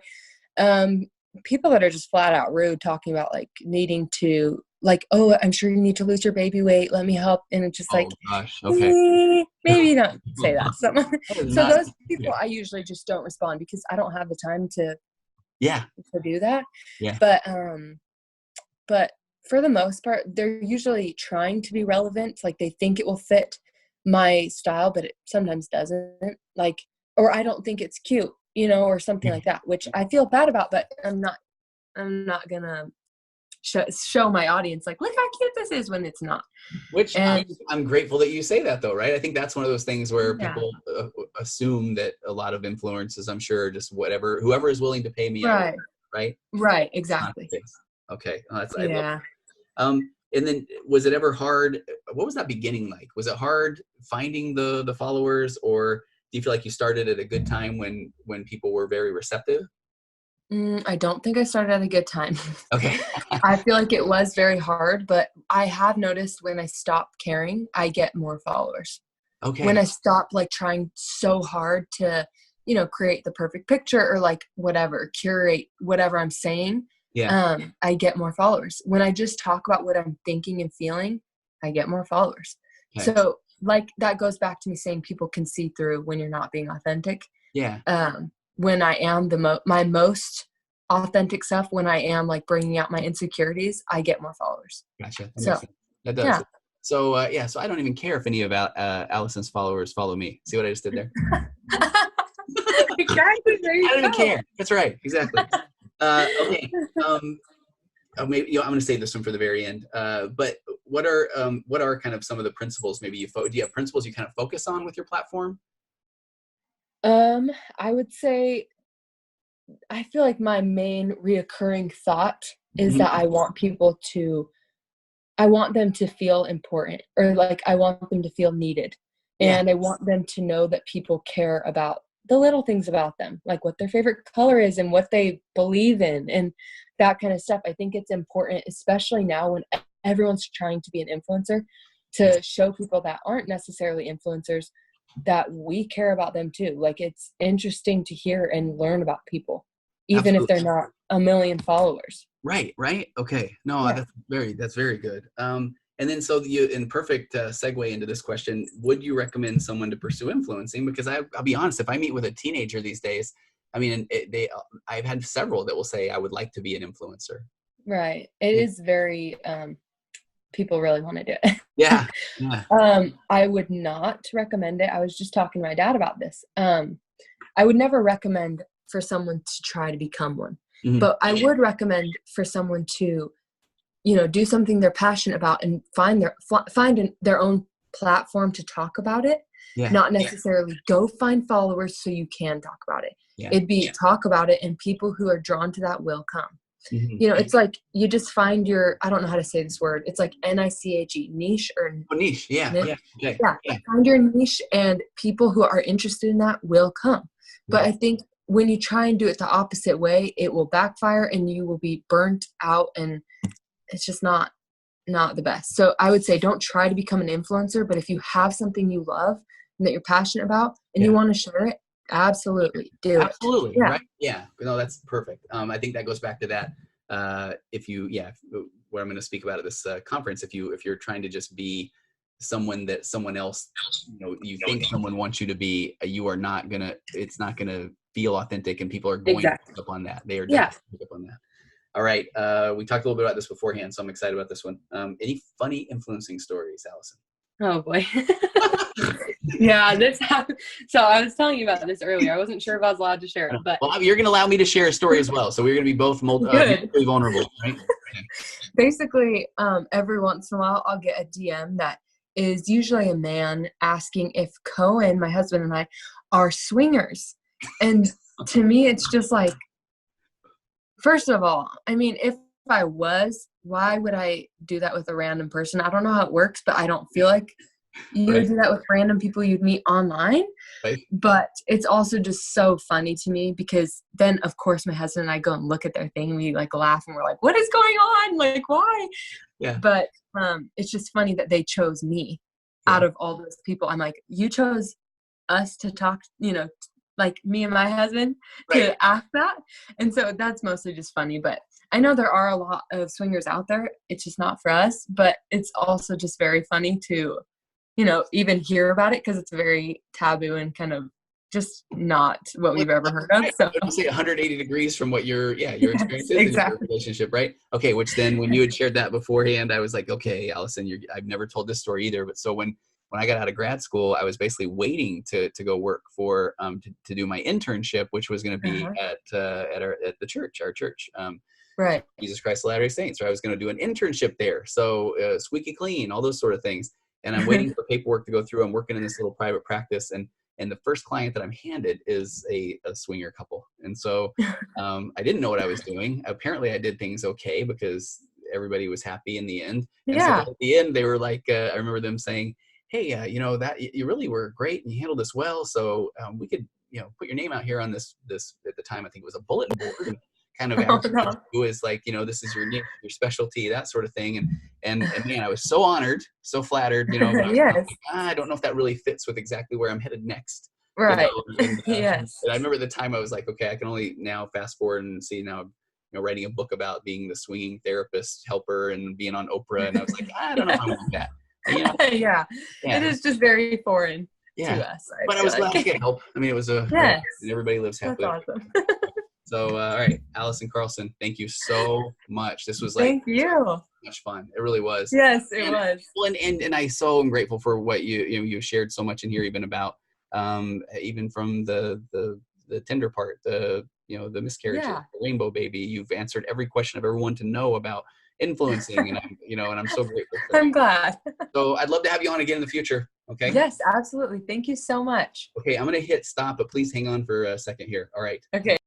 people that are just flat out rude, talking about like needing to, like, oh, I'm sure you need to lose your baby weight, let me help. And it's just like, gosh, okay. Maybe not say that. So those people, I usually just don't respond, because I don't have the time to do that. Yeah. But for the most part, they're usually trying to be relevant. Like, they think it will fit my style, but it sometimes doesn't. Like, or I don't think it's cute, you know, or something like that, which I feel bad about, but I'm not gonna show my audience like, look how cute this is, when it's not. Which I'm grateful that you say that, though, right? I think that's one of those things where people assume that a lot then influences, I'm sure, just whoever is willing to pay me out, right? Right, exactly. Okay, and then was it ever hard? What was that beginning like? Was it hard finding the followers, or do you feel like you started at a good time when people were very receptive? I don't think I started at a good time. Okay. I feel like it was very hard, but I have noticed when I stop caring, I get more followers. When Okay. I stop like trying so hard to, create the perfect picture or like whatever, curate whatever I'm saying, Yeah. I get more followers. When I just talk about what I'm thinking and feeling, I get more followers. Okay. So like that goes back to me saying people can see through when you're not being authentic. Yeah. When I am my most authentic self, when I am like bringing out my insecurities, I get more followers. Gotcha. That So makes sense. That does. yeah. So so I don't even care if any of Allison's followers follow me. See what I just did there? Exactly. There you I don't even go. care. That's right. Exactly. Okay. Maybe I'm going to save this one for the very end. But what are kind of some of the principles? Maybe do you have principles you kind of focus on with your platform? I would say I feel like my main reoccurring thought is Mhm. that I want them to feel important, or like I want them to feel needed. Yeah. And I want them to know that people care about the little things about them, like what their favorite color is and what they believe in and that kind of stuff. I think it's important, especially now when everyone's trying to be an influencer, to show people that aren't necessarily influencers that we care about them too. Like it's interesting to hear and learn about people, even if they're Absolutely. not a million followers. Right. Right. Okay. No, Yeah. that's very good. And then so in perfect segue into this question, would you recommend someone to pursue influencing? Because I'll be honest, if I meet with a teenager these days, I mean, I've had several that will say I would like to be an influencer. Right. It Yeah. is very, people really want to do it. Yeah. Yeah. I would not recommend it. I was just talking to my dad about this. I would never recommend for someone to try to become one, Mhm. but I would recommend for someone to, do something they're passionate about and find their own platform to talk about it. Yeah. Not necessarily go find followers so you can talk about it. Yeah. It'd be talk about it, and people who are drawn to that will come. Mhm. It's like you just find I don't know how to say this word. It's like NICHE, niche or Oh, niche. Yeah. niche. Yeah. Okay. Yeah, Yeah. find your niche, and people who are interested in that will come. But Right. I think when you try and do it the opposite way, it will backfire and you will be burnt out, and it's just not the best. So I would say don't try to become an influencer, but if you have something you love and that you're passionate about and you Yeah. want to share it, absolutely do it. Absolutely. Yeah. Right. Yeah. No, that's perfect. I think that goes back to that. What I'm going to speak about at this conference, if you're trying to just be someone that someone else, you think someone wants you to be, it's not gonna feel authentic, and people are going to Exactly. pick up on that. They are Yeah. definitely pick up on that. All right. We talked a little bit about this beforehand, so I'm excited about this one. Any funny influencing stories, Allison? Oh boy. Yeah, this happened. So I was telling you about this earlier. I wasn't sure if I was allowed to share it, but Well, you're going to allow me to share a story as well, so we're going to be both good. mutually vulnerable, right? Basically, every once in a while, I'll get a DM that is usually a man asking if Cohen, my husband, and I are swingers. And to me, it's just like, first of all, I mean, if I was, why would I do that with a random person? I don't know how it works, but I don't feel like you would Right. do that with random people you'd meet online. Right. But it's also just so funny to me because then, of course, my husband and I go and look at their thing and we like laugh and we're like, what is going on? Like, why? Yeah. But it's just funny that they chose me out of all those people. I'm like, you chose us to talk, like me and my husband to ask that. And so that's mostly just funny. But I know there are a lot of swingers out there. It's just not for us. But it's also just very funny to even hear about it because it's very taboo and kind of just not what we've ever heard of. So I would say 180 degrees from what your experience is in your relationship, right? Okay, which then when you had shared that beforehand, I was like, okay, Allison, I've never told this story either. But so when I got out of grad school, I was basically waiting to go work for to do my internship, which was going to be at the church, our church. Right. Jesus Christ of Latter-day Saints. Or I was going to do an internship there. So squeaky clean, all those sort of things. And I'm waiting for paperwork to go through. I'm working in this little private practice, and the first client that I'm handed is a swinger couple. And so I didn't know what I was doing. Apparently I did things okay because everybody was happy in the end. And so at the end, they were like, I remember them saying, hey, that you really were great and you handled this well. So we could, put your name out here on this, at the time, I think it was a bulletin board. kind of advocated to as like, you know, this is your niche, your specialty, that sort of thing. And man, I was so honored, so flattered, you know, but I was like, I don't know if that really fits with exactly where I'm headed next. Right. You know? Yes. And I remember the time I was like, okay, I can only now fast forward and see now, you know, writing a book about being the swinging therapist helper and being on Oprah. And I was like, I don't know if I want that. And, you know, yeah. It is just very foreign to us. But I was glad to get help. I mean, it was and everybody lives happily. That's awesome. So, all right, Allison Carlson, thank you so much. This was like, thank you. Much fun. It really was. Yes, it was. Well, and I so am grateful for what you shared so much in here, even about, even from the tender part, the miscarriage, the rainbow baby. You've answered every question I've ever wanted to know about influencing, and I'm so grateful for that. I'm glad. So I'd love to have you on again in the future. Okay. Yes, absolutely. Thank you so much. Okay, I'm gonna hit stop, but please hang on for a second here. All right. Okay.